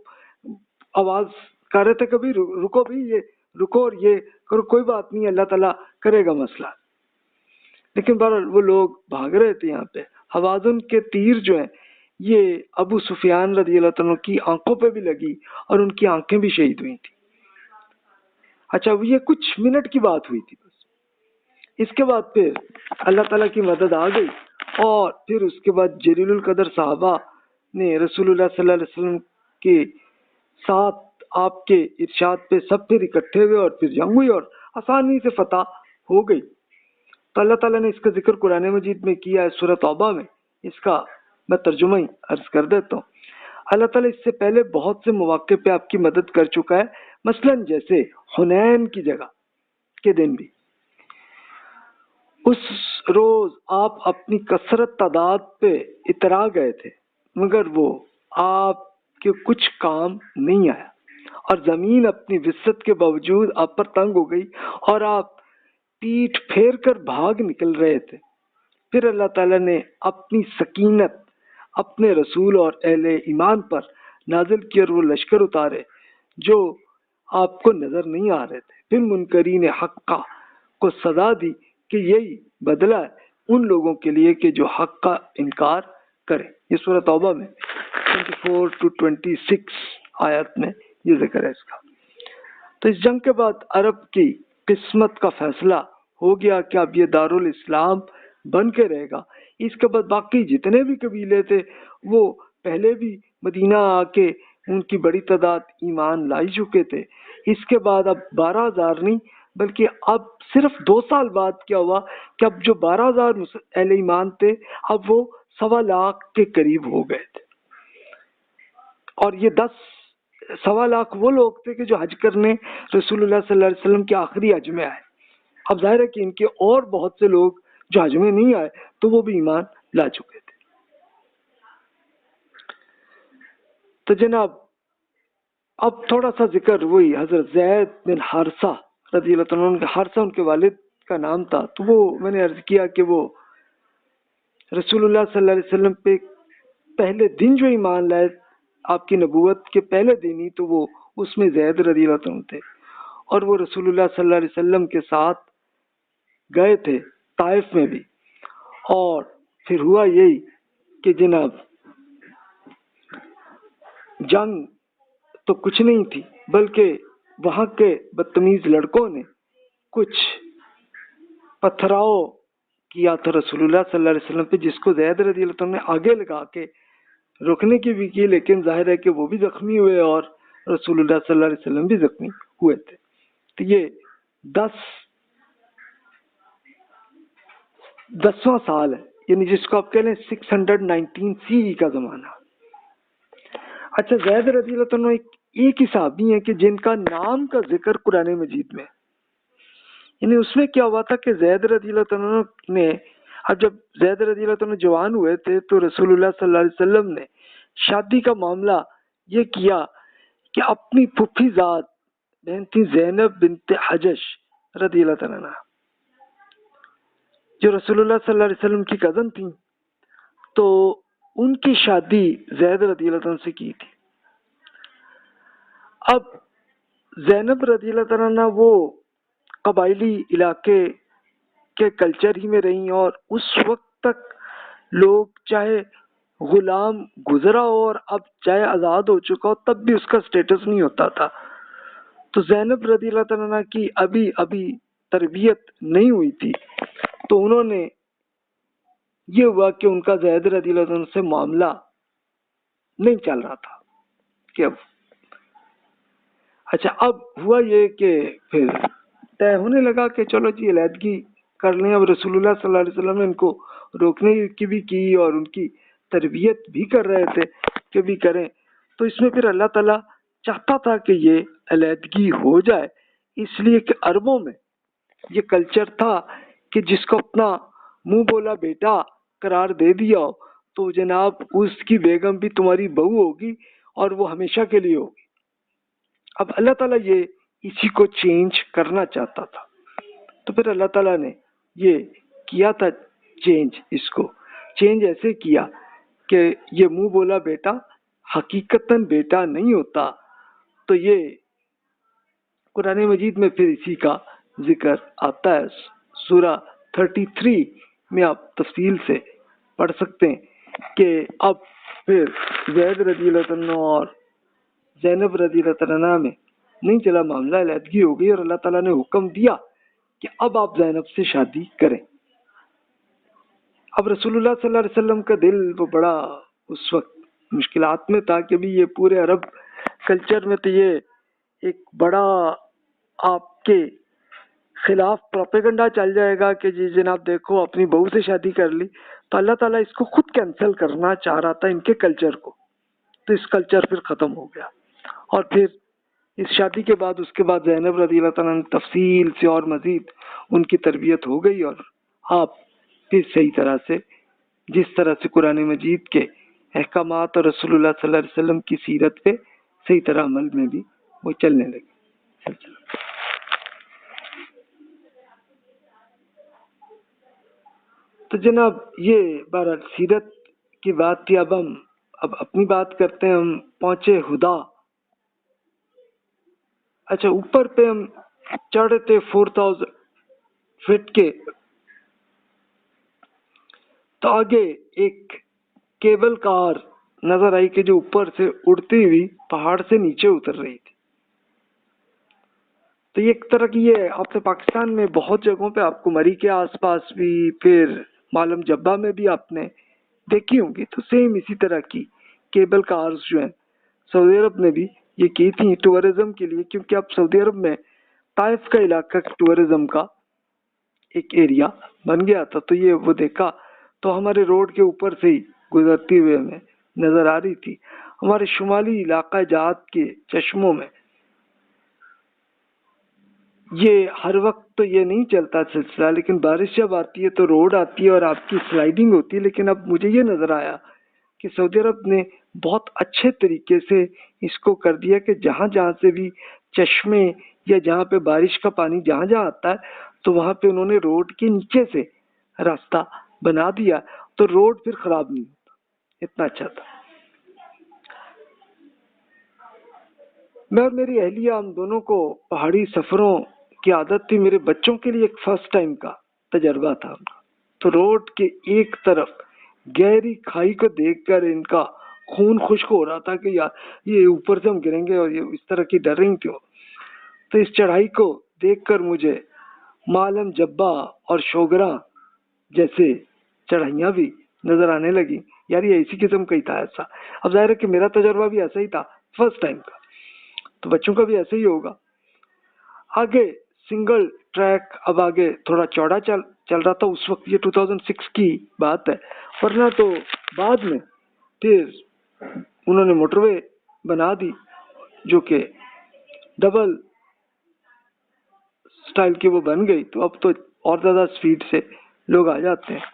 [SPEAKER 1] آواز کر رہے تھے کبھی رکو بھی، یہ رکو اور یہ کرو، کوئی بات نہیں اللہ تعالیٰ کرے گا مسئلہ۔ لیکن بہرحال وہ لوگ بھاگ رہے تھے۔ یہاں پہ حوازن کے تیر جو ہیں یہ ابو سفیان رضی اللہ عنہ کی آنکھوں پہ بھی لگی اور ان کی آنکھیں بھی شہید ہوئی تھی۔ اچھا یہ کچھ منٹ کی بات ہوئی تھی بس، اس کے بعد پھر اللہ تعالیٰ کی مدد آ گئی، اور پھر اس کے بعد جلیل القدر صحابہ نے رسول اللہ صلی اللہ علیہ وسلم کے ساتھ آپ کے ارشاد پہ سب پھر اکٹھے ہوئے اور پھر جنگ ہوئی اور آسانی سے فتح ہو گئی۔ تو اللہ تعالیٰ نے اس کا ذکر قرآن مجید میں کیا ہے سورہ توبہ میں، اس کا میں ترجمہ ہی عرض کر دیتا ہوں۔ اللہ تعالیٰ اس سے پہلے بہت سے مواقع پہ آپ کی مدد کر چکا ہے، مثلا جیسے حنین کی جگہ کے دن بھی اس روز آپ اپنی کثرت تعداد پہ اترا گئے تھے، مگر وہ آپ کے کچھ کام نہیں آیا، اور زمین اپنی وسعت کے باوجود آپ پر تنگ ہو گئی اور آپ پیٹھ پھیر کر بھاگ نکل رہے تھے۔ پھر اللہ تعالیٰ نے اپنی سکینت اپنے رسول اور اہل ایمان پر نازل کی اور وہ لشکر اتارے جو آپ کو نظر نہیں آ رہے تھے۔ پھر منکرین حق کو سزا دی کہ یہی بدلہ ہے ان لوگوں کے لیے کہ جو حق کا انکار کرے۔ یہ سورہ توبہ میں 24 to 26 آیت میں یہ ذکر ہے اس کا۔ تو اس جنگ کے بعد عرب کی قسمت کا فیصلہ ہو گیا کہ اب یہ دارالاسلام بن کے رہے گا۔ اس کے بعد باقی جتنے بھی قبیلے تھے وہ پہلے بھی مدینہ آ کے ان کی بڑی تعداد ایمان لائی چکے تھے۔ اس کے بعد اب 12,000 نہیں بلکہ اب صرف 2 سال بعد کیا ہوا کہ اب جو 12,000 اہل ایمان تھے اب وہ 1.25 لاکھ کے قریب ہو گئے تھے، اور یہ 1.25 لاکھ وہ لوگ تھے کہ جو حج کرنے رسول اللہ صلی اللہ علیہ وسلم کے آخری حج میں آئے۔ اب ظاہر ہے کہ ان کے اور بہت سے لوگ جو حج میں نہیں آئے تو وہ بھی ایمان لا چکے تھے۔ تو جناب اب تھوڑا سا ذکر وہی حضرت زید بن حارثہ رضی اللہ تعالیٰ عنہ، حارثہ ان کے والد کا نام تھا، تو وہ میں نے عرض کیا کہ وہ رسول اللہ صلی اللہ علیہ وسلم پہ پہلے دن جو ایمان لائے آپ کی نبوت کے پہلے دن ہی، تو وہ اس میں زید رضی اللہ عنہ تھے، اور وہ رسول اللہ صلی اللہ علیہ وسلم کے ساتھ گئے تھے طائف میں بھی. اور پھر ہوا یہی کہ جناب جنگ تو کچھ نہیں تھی، بلکہ وہاں کے بدتمیز لڑکوں نے کچھ پتھراؤ کیا تھا رسول اللہ صلی اللہ علیہ وسلم پہ، جس کو زید رضی اللہ عنہ نے آگے لگا کے روکنے کی بھی کی، لیکن ظاہر ہے کہ وہ بھی زخمی ہوئے اور رسول اللہ صلی اللہ علیہ وسلم بھی زخمی ہوئے تھے. تو یہ دسواں سال ہے، یعنی جس کو آپ کہہ لیں 619 CE کا زمانہ. اچھا، زید رضی اللہ عنہ ایک ہی صحابی ہیں کہ جن کا نام کا ذکر قرآن مجید میں، یعنی اس میں کیا ہوا تھا کہ زید رضی اللہ عنہ نے، اب جب زید رضی اللہ عنہ جوان ہوئے تھے تو رسول اللہ صلی اللہ علیہ وسلم نے شادی کا معاملہ یہ کیا کہ اپنی پھوپھی ذات بہن تھی زینب بنت حجش رضی اللہ عنہ، جو رسول اللہ صلی اللہ علیہ وسلم کی کزن تھیں، تو ان کی شادی زید رضی اللہ عنہ سے کی تھی. اب زینب رضی اللہ عنہ وہ قبائلی علاقے کے کلچر ہی میں رہیں، اور اس وقت تک لوگ چاہے غلام گزرا ہو اور اب چاہے آزاد ہو چکا ہو، تب بھی اس کا سٹیٹس نہیں ہوتا تھا. تو زینب رضی اللہ عنہ کی ابھی تربیت نہیں ہوئی تھی، تو انہوں نے یہ ہوا کہ ان کا زید رضی اللہ عنہ سے معاملہ نہیں چل رہا تھا کہ اب ہوا یہ کہ پھر طے ہونے لگا کہ چلو جی علیحدگی کر لیں. اب رسول اللہ صلی اللہ علیہ وسلم نے ان کو روکنے کی بھی کی اور ان کی تربیت بھی کر رہے تھے کہ بھی کریں. تو اس میں پھر اللہ تعالیٰ چاہتا تھا کہ یہ علیحدگی ہو جائے، اس لیے کہ عربوں میں یہ کلچر تھا کہ جس کو اپنا منہ بولا بیٹا قرار دے دیا ہو تو جناب اس کی بیگم بھی تمہاری بہو ہوگی اور وہ ہمیشہ کے لیے ہوگی. اب اللہ تعالیٰ یہ اسی کو چینج کرنا چاہتا تھا، تو پھر اللہ تعالیٰ نے یہ کیا تھا اس کو چینج ایسے کیا کہ یہ منہ بولا بیٹا حقیقتاً بیٹا نہیں ہوتا. تو یہ قرآن مجید میں پھر اسی کا ذکر آتا ہے. سورہ 33 میں آپ تفصیل سے پڑھ سکتے ہیں کہ اب پھر زید رضی اللہ عنہ اور زینب رضی اللہ عنہ میں نہیں چلا معاملہ، علیحدگی ہو گئی اور اللہ تعالیٰ نے حکم دیا کہ اب آپ زینب سے شادی کریں. اب رسول اللہ صلی اللہ علیہ وسلم کا دل وہ بڑا اس وقت مشکلات میں تھا کہ بھی یہ پورے عرب کلچر میں تو یہ ایک بڑا آپ کے خلاف پروپیگنڈا چل جائے گا کہ جی جناب دیکھو اپنی بہو سے شادی کر لی. تو اللہ تعالیٰ اس کو خود کینسل کرنا چاہ رہا تھا ان کے کلچر کو. تو اس کلچر پھر ختم ہو گیا، اور پھر اس شادی کے بعد اس کے بعد زینب رضی اللہ تعالیٰ نے تفصیل سے اور مزید ان کی تربیت ہو گئی، اور آپ پھر صحیح طرح سے جس طرح سے قرآن مجید کے احکامات اور رسول اللہ صلی اللہ علیہ وسلم کی سیرت پہ صحیح طرح عمل میں بھی وہ چلنے لگے. تو جناب یہ بہرحال سیرت کی بات تھی. اب ہم اپنی بات کرتے ہیں. ہم پہنچے ہدا. اچھا، اوپر پہ ہم چڑھ رہے تھے 4000 فٹ کے، تو آگے ایک کیبل کار نظر آئی کہ جو اوپر سے اڑتی ہوئی پہاڑ سے نیچے اتر رہی تھی. تو یہ ایک طرح کی یہ آپ نے پاکستان میں بہت جگہوں پہ آپ کو مری کے آس پاس بھی، پھر معلوم جبہ میں بھی آپ نے دیکھی ہوں گی. تو سیم اسی طرح کی کیبل کارز جو ہیں سعودی عرب نے بھی یہ کی تھی ٹورزم کے لیے، کیونکہ اب سعودی عرب میں طائف کا علاقہ ٹورزم کا ایک ایریا بن گیا تھا. تو یہ وہ دیکھا تو ہمارے روڈ کے اوپر سے ہی گزرتی ہوئے ہمیں نظر آ رہی تھی. ہمارے شمالی علاقہ جات کے چشموں میں یہ ہر وقت تو یہ نہیں چلتا سلسلہ، لیکن بارش جب آتی ہے تو روڈ آتی ہے اور آپ کی سلائیڈنگ ہوتی ہے. لیکن اب مجھے یہ نظر آیا کہ سعودی عرب نے بہت اچھے طریقے سے اس کو کر دیا کہ جہاں جہاں سے بھی چشمے یا جہاں پہ بارش کا پانی جہاں جہاں آتا ہے تو وہاں پہ انہوں نے روڈ کے نیچے سے راستہ بنا دیا تو روڈ پھر خراب نہیں ہوتا، اتنا اچھا تھا۔ میں اور میری اہلیہ ہم دونوں کو پہاڑی سفروں کی عادت تھی، میرے بچوں کے لیے ایک فرسٹ ٹائم کا تجربہ تھا ان کا۔ تو روڈ کے ایک طرف گہری کھائی کو دیکھ کر ان کا خون خشک ہو رہا تھا کہ یار یہ اوپر سے ہم گریں گے، اور یہ اس طرح کی ڈر رہی کیوں۔ تو اس چڑھائی کو دیکھ کر مجھے معلم جبہ اور شوگرا جیسے چڑھائیاں بھی نظر آنے لگی، یار یہ اسی قسم کا ہی تھا ایسا۔ اب ظاہر ہے کہ میرا تجربہ بھی ایسا ہی تھا فرسٹ ٹائم کا، تو بچوں کا بھی ایسا ہی ہوگا۔ آگے سنگل ٹریک، اب آگے تھوڑا چوڑا چل رہا تھا اس وقت، یہ 2006 کی بات ہے، ورنہ تو بعد میں پھر انہوں نے موٹر وے بنا دی جو کہ ڈبل سٹائل کی وہ بن گئی، تو اب تو اور زیادہ سپیڈ سے لوگ آ جاتے ہیں۔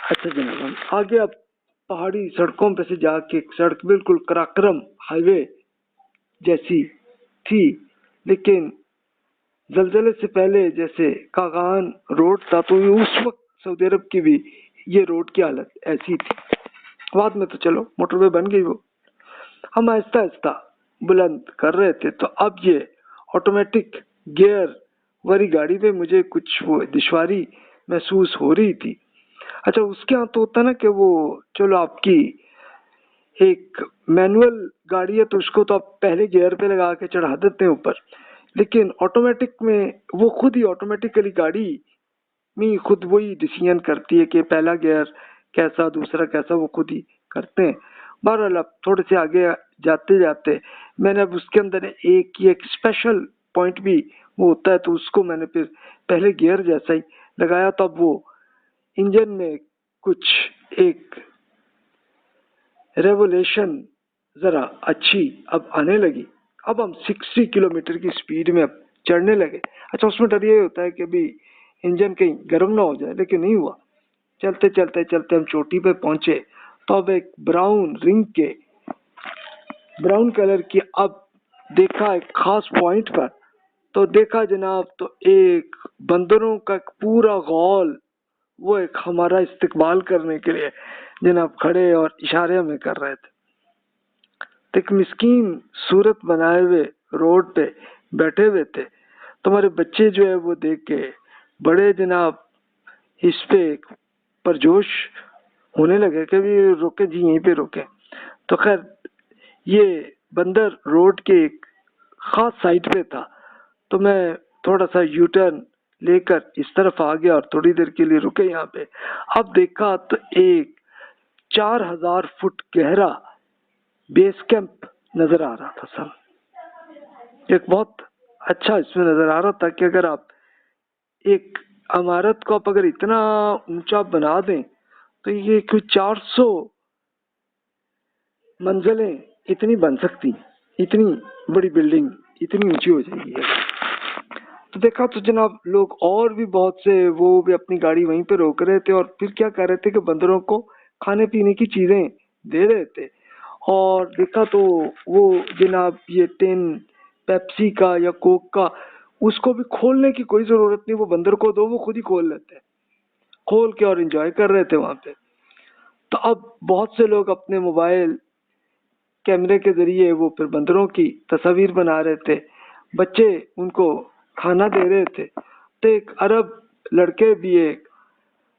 [SPEAKER 1] اچھا جناب، ہم آگے اب پہاڑی سڑکوں پہ سے جا کے سڑک بالکل کراکرم ہائی وے جیسی تھی، لیکن زلزلے سے پہلے جیسے کاغان روڈ تھا، تو اس وقت سعودی عرب کی بھی یہ روڈ کی حالت ایسی تھی۔ بعد میں تو چلو موٹر وے بن گئی وہ۔ ہم آہستہ آہستہ بلند کر رہے تھے، تو اب یہ آٹومیٹک گیئر والی گاڑی پہ مجھے کچھ وہ دشواری محسوس ہو رہی تھی۔ اچھا اس کے ہاں تو ہوتا نا کہ وہ چلو آپ کی ایک مینوئل گاڑی ہے تو اس کو تو آپ پہلے گیئر پہ لگا کے چڑھا دیتے ہیں اوپر، لیکن آٹومیٹک میں وہ خود ہی آٹومیٹکلی گاڑی میں خود وہی ڈیسیژن کرتی ہے کہ پہلا گیئر کیسا دوسرا کیسا، وہ خود ہی کرتے ہیں۔ بہرحال اب تھوڑے سے آگے جاتے جاتے میں نے اب اس کے اندر ایک اسپیشل پوائنٹ بھی وہ ہوتا ہے، تو اس کو میں نے پھر پہلے گیئر جیسا ہی لگایا، تو اب وہ انجن میں کچھ ایک ریولیشن ذرا اچھی اب آنے لگی۔ اب ہم 60 کلومیٹر کی سپیڈ میں اب چڑھنے لگے۔ اچھا اس میں ڈر یہ ہوتا ہے کہ ابھی انجن کہیں گرم نہ ہو جائے، لیکن نہیں ہوا۔ چلتے چلتے چلتے ہم چوٹی پہ پہنچے، تو اب ایک براؤن کلر کی اب دیکھا ایک خاص پوائنٹ پر، تو دیکھا جناب تو ایک بندروں کا ایک پورا غول وہ ایک ہمارا استقبال کرنے کے لیے جناب کھڑے اور اشارے ہمیں کر رہے تھے۔ تو ایک مسکین صورت بنائے ہوئے روڈ پہ بیٹھے ہوئے تھے، تمہارے بچے جو ہے وہ دیکھ کے بڑے جناب اس پہ پرجوش ہونے لگے کہ بھی روکے جی یہیں پہ روکے۔ تو خیر یہ بندر روڈ کے ایک خاص سائٹ پہ تھا، تو میں تھوڑا سا یو ٹرن لے کر اس طرف آ گیا اور تھوڑی دیر کے لیے رکے یہاں پہ۔ اب دیکھا تو ایک 4000 فٹ گہرا بیس کیمپ نظر آ رہا تھا سر، ایک بہت اچھا اس میں نظر آ رہا تھا کہ اگر آپ ایک عمارت کو آپ اگر اتنا اونچا بنا دیں تو یہ کوئی 400 منزلیں اتنی بن سکتی، اتنی بڑی بلڈنگ اتنی اونچی ہو جائے گی۔ تو دیکھا تو جناب لوگ اور بھی بہت سے وہ بھی اپنی گاڑی وہیں پہ روک رہے تھے، اور پھر کیا کر رہے تھے کہ بندروں کو کھانے پینے کی چیزیں دے رہے تھے۔ اور دیکھا تو وہ جناب یہ ٹین پیپسی کا یا کوک کا، اس کو بھی کھولنے کی کوئی ضرورت نہیں، وہ بندر کو دو وہ خود ہی کھول لیتے ہیں، کھول کے اور انجوائے کر رہے تھے وہاں پہ۔ تو اب بہت سے لوگ اپنے موبائل کیمرے کے ذریعے وہ پھر بندروں کی تصاویر بنا رہے تھے، بچے ان کو کھانا دے رہے تھے۔ تو ایک عرب لڑکے بھی ایک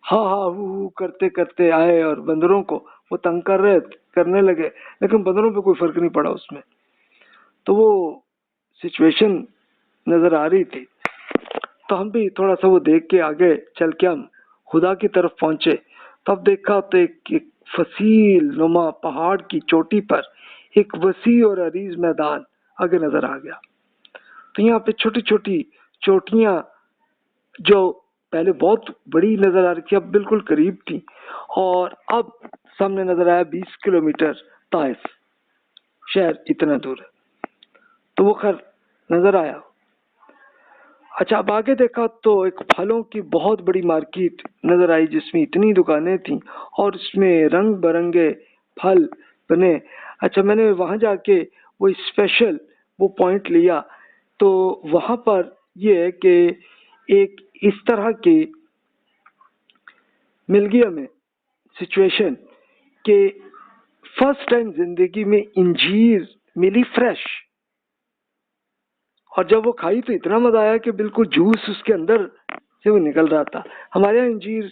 [SPEAKER 1] ہاں ہاں ہو کرتے کرتے آئے اور بندروں کو وہ تنگ کرنے لگے، لیکن بندروں پہ کوئی فرق نہیں پڑا اس میں۔ تو وہ سچویشن نظر آ رہی تھی، تو ہم بھی تھوڑا سا وہ دیکھ کے آگے چل کے ہم خدا کی طرف پہنچے۔ تب دیکھا تو ایک فصیل نما پہاڑ کی چوٹی پر ایک وسیع اور عریض میدان آگے نظر آ گیا۔ تو یہاں پہ چھوٹی چھوٹی چوٹیاں جو پہلے بہت بڑی نظر آ رہی تھی اب بالکل قریب تھی، اور اب سامنے نظر آیا 20 کلومیٹر طائف شہر اتنا دور ہے، تو وہ خیر نظر آیا۔ اچھا اب آگے دیکھا تو ایک پھلوں کی بہت بڑی مارکیٹ نظر آئی، جس میں اتنی دکانیں تھیں اور اس میں رنگ برنگے پھل بنے۔ اچھا میں نے وہاں جا کے وہ اسپیشل وہ پوائنٹ لیا تو وہاں پر یہ ہے کہ ایک اس طرح کی مل گئی ہمیں سچویشن کہ فرسٹ ٹائم زندگی میں انجیر ملی فریش، اور جب وہ کھائی تو اتنا مزہ آیا کہ بالکل جوس اس کے اندر سے وہ نکل رہا تھا۔ ہمارے یہاں انجیر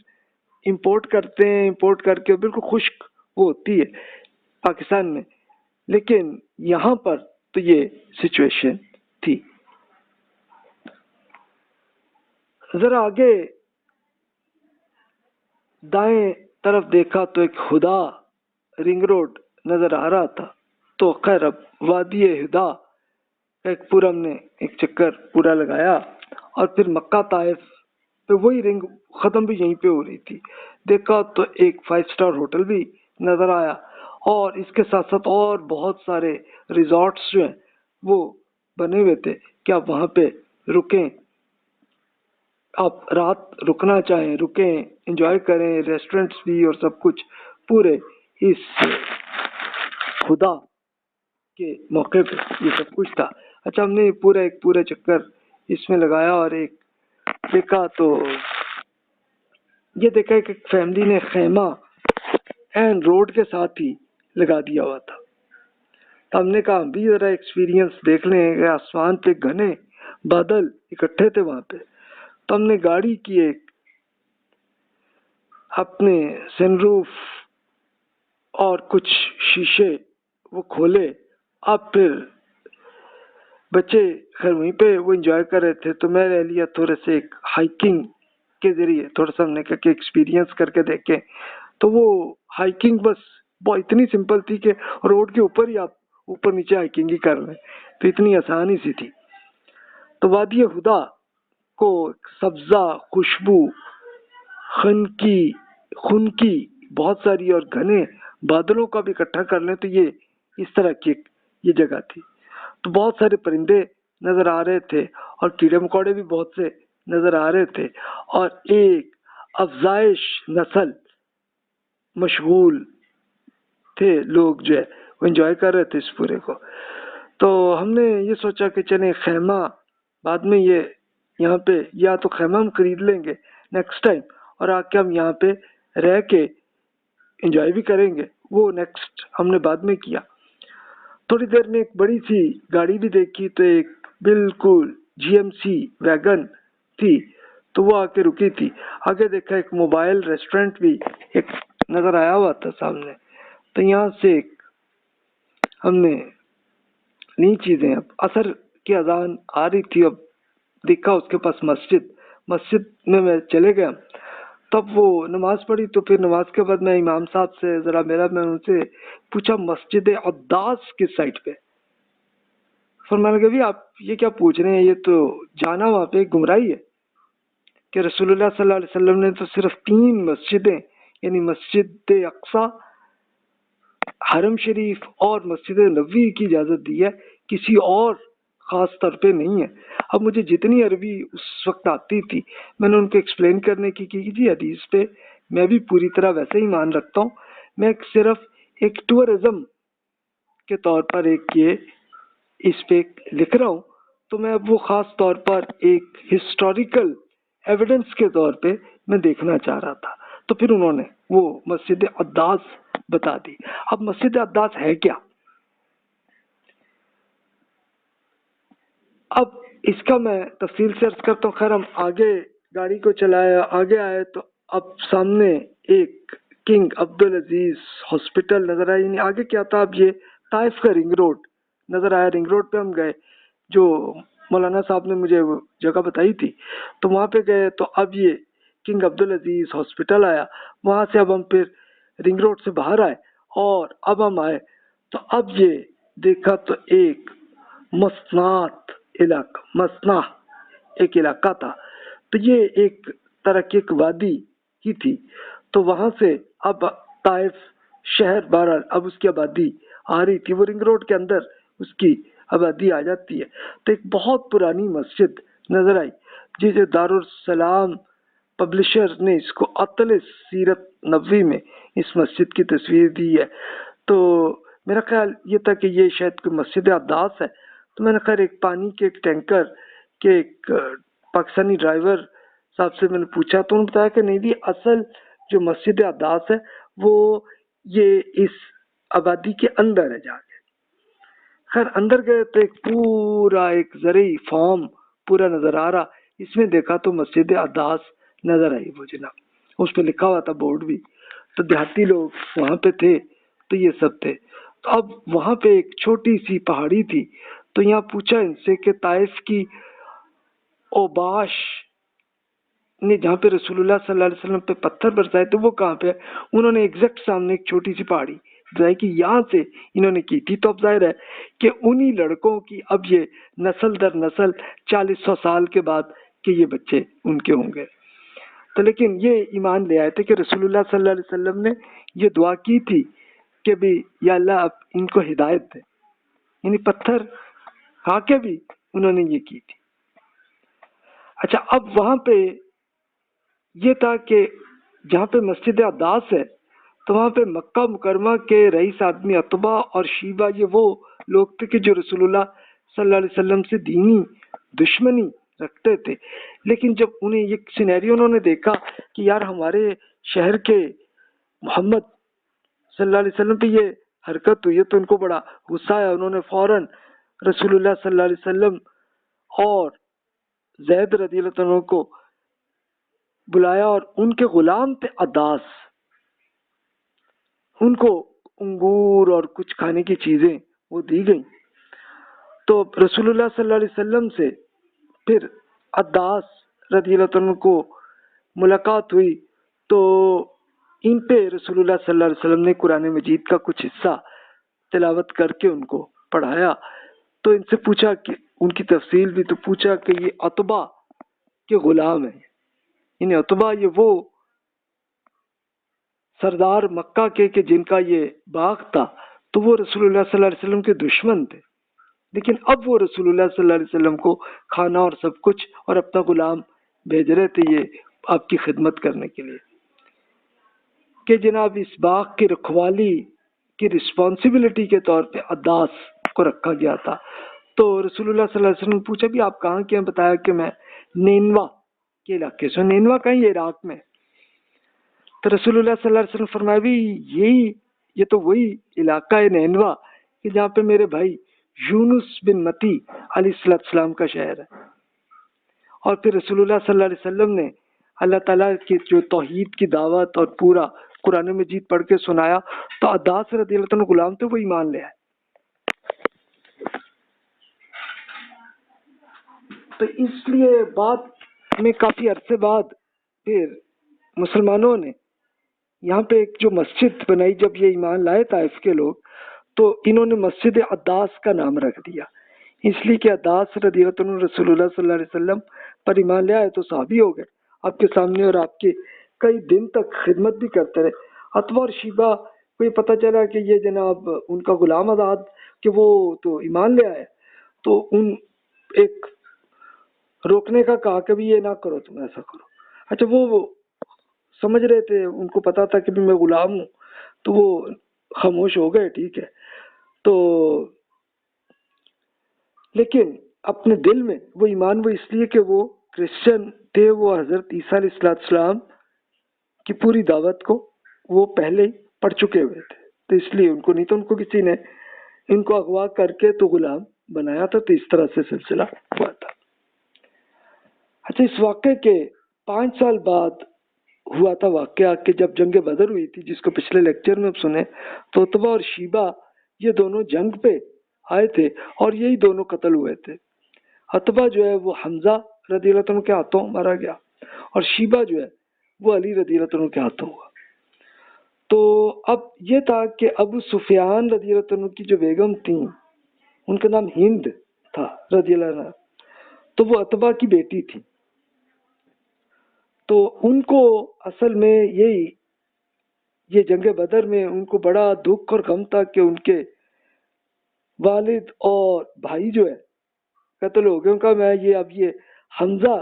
[SPEAKER 1] امپورٹ کرتے ہیں، امپورٹ کر کے بالکل خشک وہ ہوتی ہے پاکستان میں، لیکن یہاں پر تو یہ سچویشن تھی۔ ذرا آگے دائیں طرف دیکھا تو ایک ہدا رنگ روڈ نظر آ رہا تھا، تو خیر اب وادی ہدا ایک پورا ہم نے ایک چکر پورا لگایا، اور پھر مکہ طائف پہ وہی رنگ ختم بھی یہیں پہ ہو رہی تھی۔ دیکھا تو ایک 5 اسٹار ہوٹل بھی نظر آیا، اور اس کے ساتھ ساتھ اور بہت سارے ریزورٹس جو ہیں وہ بنے ہوئے تھے کہ آپ وہاں پہ رکیں، آپ رات رکنا چاہیں رکیں، انجوائے کریں، ریسٹورنٹس بھی اور سب کچھ پورے اس خدا کے موقع پہ یہ سب کچھ تھا۔ اچھا، ہم نے پورا چکر اس میں لگایا، اور ایک دیکھا تو یہ دیکھا کہ فیملی نے خیمہ این روڈ کے ساتھ ہی لگا دیا ہوا تھا۔ تو ہم نے کہا ہم بھی ذرا ایکسپیرینس دیکھ لیں کہ آسمان پہ گھنے بادل اکٹھے تھے وہاں پہ۔ تو ہم نے گاڑی کی ایک اپنے سن روف اور کچھ شیشے وہ کھولے، اب پھر بچے خیر وہیں پہ وہ انجوائے کر رہے تھے، تو میں لے لیا تھوڑے سے ایک ہائکنگ کے ذریعے، تھوڑا سا ہم نے کہا کہ ایکسپیرینس کر کے دیکھیں۔ تو وہ ہائکنگ بس بہت اتنی سمپل تھی کہ روڈ کے اوپر ہی آپ اوپر نیچے ہائکنگ ہی کر لیں، تو اتنی آسانی سی تھی۔ تو وادی ہدا کو سبزہ خوشبو خنکی بہت ساری اور گھنے بادلوں کا بھی اکٹھا کر لیں تو یہ اس طرح کی یہ جگہ تھی۔ تو بہت سارے پرندے نظر آ رہے تھے، اور کیڑے مکوڑے بھی بہت سے نظر آ رہے تھے، اور ایک افزائش نسل مشغول تھے، لوگ جو ہے وہ انجوائے کر رہے تھے اس پورے کو۔ تو ہم نے یہ سوچا کہ چلیں خیمہ بعد میں یہ یہاں پہ یا تو خیمہ ہم خرید لیں گے نیکسٹ ٹائم، اور آ کے ہم یہاں پہ رہ کے انجوائے بھی کریں گے، وہ نیکسٹ ہم نے بعد میں کیا۔ تھوڑی دیر میں ایک بڑی سی گاڑی بھی دیکھی، تو ایک بالکل GMC ویگن تھی، تو وہ آ کے رکی تھی۔ آگے دیکھا ایک موبائل ریسٹورنٹ بھی ایک نظر آیا ہوا تھا سامنے، تو یہاں سے ایک ہم نے نئی چیزیں، اب عصر کی اذان آ رہی تھی، اب دیکھا اس کے پاس مسجد میں چلے گیا، تب وہ نماز پڑھی، تو پھر نماز کے بعد میں امام صاحب سے میں ان سے پوچھا مسجد عداس کس سائٹ پہ؟ فرمانے لگے بھی آپ یہ کیا پوچھ رہے ہیں، یہ تو جانا وہاں پہ گمراہی ہے، کہ رسول اللہ صلی اللہ علیہ وسلم نے تو صرف 3 مسجدیں یعنی مسجد اقصی، حرم شریف اور مسجد نبوی کی اجازت دی ہے، کسی اور خاص طور پہ نہیں ہے۔ اب مجھے جتنی عربی اس وقت آتی تھی میں نے ان کو ایکسپلین کرنے کی جی حدیث پہ میں بھی پوری طرح ویسے ہی مان رکھتا ہوں، میں صرف ایک ٹورزم کے طور پر ایک یہ اس پہ لکھ رہا ہوں، تو میں اب وہ خاص طور پر ایک ہسٹوریکل ایویڈنس کے طور پہ میں دیکھنا چاہ رہا تھا۔ تو پھر انہوں نے وہ مسجد عداس بتا دی۔ اب مسجد عداس ہے کیا؟ اب اس کا میں تفصیل سے عرض کرتا ہوں۔ خیر ہم آگے گاڑی کو چلایا، آگے آئے تو اب سامنے ایک کنگ عبدالعزیز ہاسپٹل نظر آئی، یعنی آگے کیا تھا، اب یہ طائف کا رنگ روڈ نظر آیا۔ رنگ روڈ پہ ہم گئے، جو مولانا صاحب نے مجھے وہ جگہ بتائی تھی، تو وہاں پہ گئے، تو اب یہ کنگ عبدالعزیز ہاسپٹل آیا، وہاں سے اب ہم پھر رنگ روڈ سے باہر آئے، اور اب ہم آئے تو اب یہ دیکھا تو ایک مسنہ ایک علاقہ تھا، تو یہ ایک طرح کی ایک وادی ہی تھی۔ تو وہاں سے اب طائف شہر بہرحال اب اس کی آبادی آ رہی تھی، وہ رنگ روڈ کے اندر اس کی آبادی آ جاتی ہے۔ تو ایک بہت پرانی مسجد نظر آئی، جسے دارالسلام پبلشر نے اس کو اطلس سیرت نبوی میں اس مسجد کی تصویر دی ہے۔ تو میرا خیال یہ تھا کہ یہ شاید کوئی مسجد عداس ہے، تو میں نے خیر ایک پانی کے ایک ٹینکر کے ایک پاکستانی ڈرائیور صاحب سے میں نے پوچھا تو انہوں نے بتایا کہ نہیں بھی اصل جو مسجد عداس ہے وہ یہ اس آبادی کے اندر ہے جا کے. خیر اندر گئے تو ایک پورا ایک زرعی فارم پورا نظر آ رہا. اس میں دیکھا تو مسجد عداس نظر آئی وہ جناب، اس پہ لکھا ہوا تھا بورڈ بھی. تو دیہاتی لوگ وہاں پہ تھے تو یہ سب تھے. تو اب وہاں پہ ایک چھوٹی سی پہاڑی تھی تو یہاں پوچھا ان سے کہ طائف کی اوباش نے جہاں پہ رسول اللہ صلی اللہ علیہ وسلم پہ پتھر برسائے تو وہ کہاں پہ؟ انہوں نے ایگزیکٹ سامنے ایک چھوٹی سی پہاڑی بتائی کہ یہاں سے انہوں نے کی تھی. تو اب ظاہر ہے کہ انہی لڑکوں کی اب یہ نسل در نسل 40-100 سال کے بعد کہ یہ بچے ان کے ہوں گے. تو لیکن یہ ایمان لے آئے تھے کہ رسول اللہ صلی اللہ علیہ وسلم نے یہ دعا کی تھی کہ بھی یا اللہ اب ان کو ہدایت دے، یعنی پتھر کھا کے بھی انہوں نے یہ کی تھی. اچھا اب وہاں پہ یہ تھا کہ جہاں پہ مسجد عداس ہے تو وہاں پہ مکہ مکرمہ کے رئیس آدمی عتبہ اور شیبہ یہ وہ لوگ تھے کہ جو رسول اللہ صلی اللہ علیہ وسلم سے دینی دشمنی رکھتے تھے. لیکن جب انہیں یہ سینیریو انہوں نے دیکھا کہ یار ہمارے شہر کے محمد صلی اللہ علیہ وسلم پہ یہ حرکت ہوئی ہے تو ان کو بڑا غصہ آیا. انہوں نے فوراً رسول اللہ صلی اللہ علیہ وسلم اور زید رضی اللہ عنہ کو بلایا اور ان کے غلام تھے عداس، ان کو انگور اور کچھ کھانے کی چیزیں وہ دی گئیں. تو رسول اللہ صلی اللہ علیہ وسلم سے پھر عداس رضی اللہ عنہ کو ملاقات ہوئی تو ان پہ رسول اللہ صلی اللہ علیہ وسلم نے قرآن مجید کا کچھ حصہ تلاوت کر کے ان کو پڑھایا. تو ان سے پوچھا کہ ان کی تفصیل بھی، تو پوچھا کہ یہ عتبہ کے غلام ہیں، یعنی عتبہ یہ وہ سردار مکہ کے کہ جن کا یہ باغ تھا تو وہ رسول اللہ صلی اللہ علیہ وسلم کے دشمن تھے. لیکن اب وہ رسول اللہ صلی اللہ علیہ وسلم کو کھانا اور سب کچھ اور اپنا غلام بھیج رہے تھے یہ آپ کی خدمت کرنے کے لیے کہ جناب اس باغ کی رکھوالی کی رسپانسبلٹی کے طور پہ عداس کو رکھا گیا تھا. تو رسول اللہ صلی اللہ علیہ وسلم نے پوچھا بھی آپ کہاں کے ہیں؟ بتایا کہ میں نینوا کے علاقے سے. نینوا کہیں یہ عراق میں. تو رسول اللہ صلی اللہ علیہ وسلم فرمایا بھی یہ تو وہی علاقہ ہے نینوا کہ جہاں پہ میرے بھائی یونس بن متی علیہ السلام کا شہر ہے. اور پھر رسول اللہ صلی اللہ علیہ وسلم نے اللہ تعالیٰ کی جو توحید کی دعوت اور پورا قرآن مجید پڑھ کے سنایا تو عداس رضی اللہ عنہ غلام تھے وہ ایمان لے آئے. تو اس لیے بعد میں کافی عرصے بعد پھر مسلمانوں نے یہاں پہ ایک جو مسجد بنائی جب یہ ایمان لائے طائف کے لوگ تو انہوں نے مسجد عداس کا نام رکھ دیا اس لیے کہ عداس رضی اللہ عنہ رسول اللہ صلی اللہ علیہ وسلم پر ایمان لے آئے تو صحابی ہو گئے آپ کے سامنے اور آپ کے کئی دن تک خدمت بھی کرتے رہے. عتبہ اور شیبہ کو یہ پتہ چلا کہ یہ جناب ان کا غلام آزاد کہ وہ تو ایمان لے آئے تو ان ایک روکنے کا کہا کہ بھی یہ نہ کرو تم ایسا کرو. اچھا وہ سمجھ رہے تھے ان کو پتا تھا کہ بھی میں غلام ہوں تو وہ خاموش ہو گئے ٹھیک ہے. تو لیکن اپنے دل میں وہ ایمان وہ اس لیے کہ وہ کرسچن تھے وہ حضرت عیسیٰ علیہ السلام کی پوری دعوت کو وہ پہلے ہی پڑھ چکے ہوئے تھے تو اس لیے ان کو نہیں تو ان کو کسی نے ان کو اغوا کر کے تو غلام بنایا تھا تو اس طرح سے سلسلہ ہوا تھا. اچھا اس واقعے کے 5 سال بعد ہوا تھا واقعہ کہ جب جنگ بدر ہوئی تھی جس کو پچھلے لیکچر میں سنے تو عتبہ اور شیبہ یہ دونوں جنگ پہ آئے تھے اور یہی دونوں قتل ہوئے تھے. عتبہ جو ہے وہ حمزہ رضی اللہ عنہ کے ہاتھوں مارا گیا اور شیبہ جو ہے وہ علی رضی اللہ عنہ کے ہاتھوں ہوا. تو اب یہ تھا کہ ابو سفیان رضی اللہ عنہ کی جو بیگم تھیں ان کا نام ہند تھا رضی اللہ عنہ تو وہ عتبہ کی بیٹی تھی. تو ان کو اصل میں یہ جنگ بدر میں ان کو بڑا دکھ اور غم تھا کہ ان کے والد اور بھائی جو ہے قتل ہو گئے. ان کا میں یہ حمزہ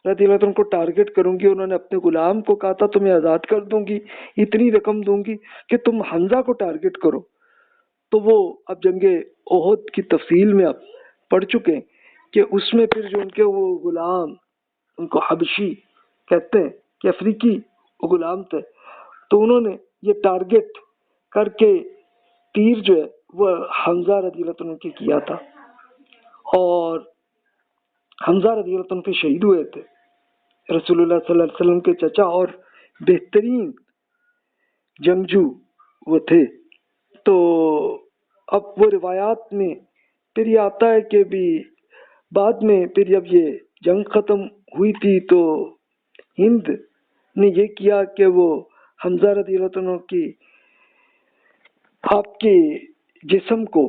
[SPEAKER 1] رضی اللہ عنہ کو ٹارگٹ کروں گی. انہوں نے اپنے غلام کو کہا تھا تمہیں آزاد کر دوں گی اتنی رقم دوں گی کہ تم حمزہ کو ٹارگٹ کرو. تو وہ اب جنگ احد کی تفصیل میں اب پڑھ چکے ہیں کہ اس میں پھر جو ان کے وہ غلام، ان کو حبشی کہتے ہیں کہ افریقی وہ غلام تھے، تو انہوں نے یہ ٹارگٹ کر کے تیر جو ہے وہ حمزہ رضی اللہ عنہ کے کیا تھا، اور حمزہ رضی اللہ عنہ پہ شہید ہوئے تھے، رسول اللہ صلی اللہ علیہ وسلم کے چچا اور بہترین جنگجو وہ تھے۔ تو اب وہ روایات میں پھر یہ آتا ہے کہ بھی بعد میں پھر جب یہ جنگ ختم ہوئی تھی تو ہند نے یہ کیا کہ وہ حمزہ رضی اللہ عنہ کی آپ کے جسم کو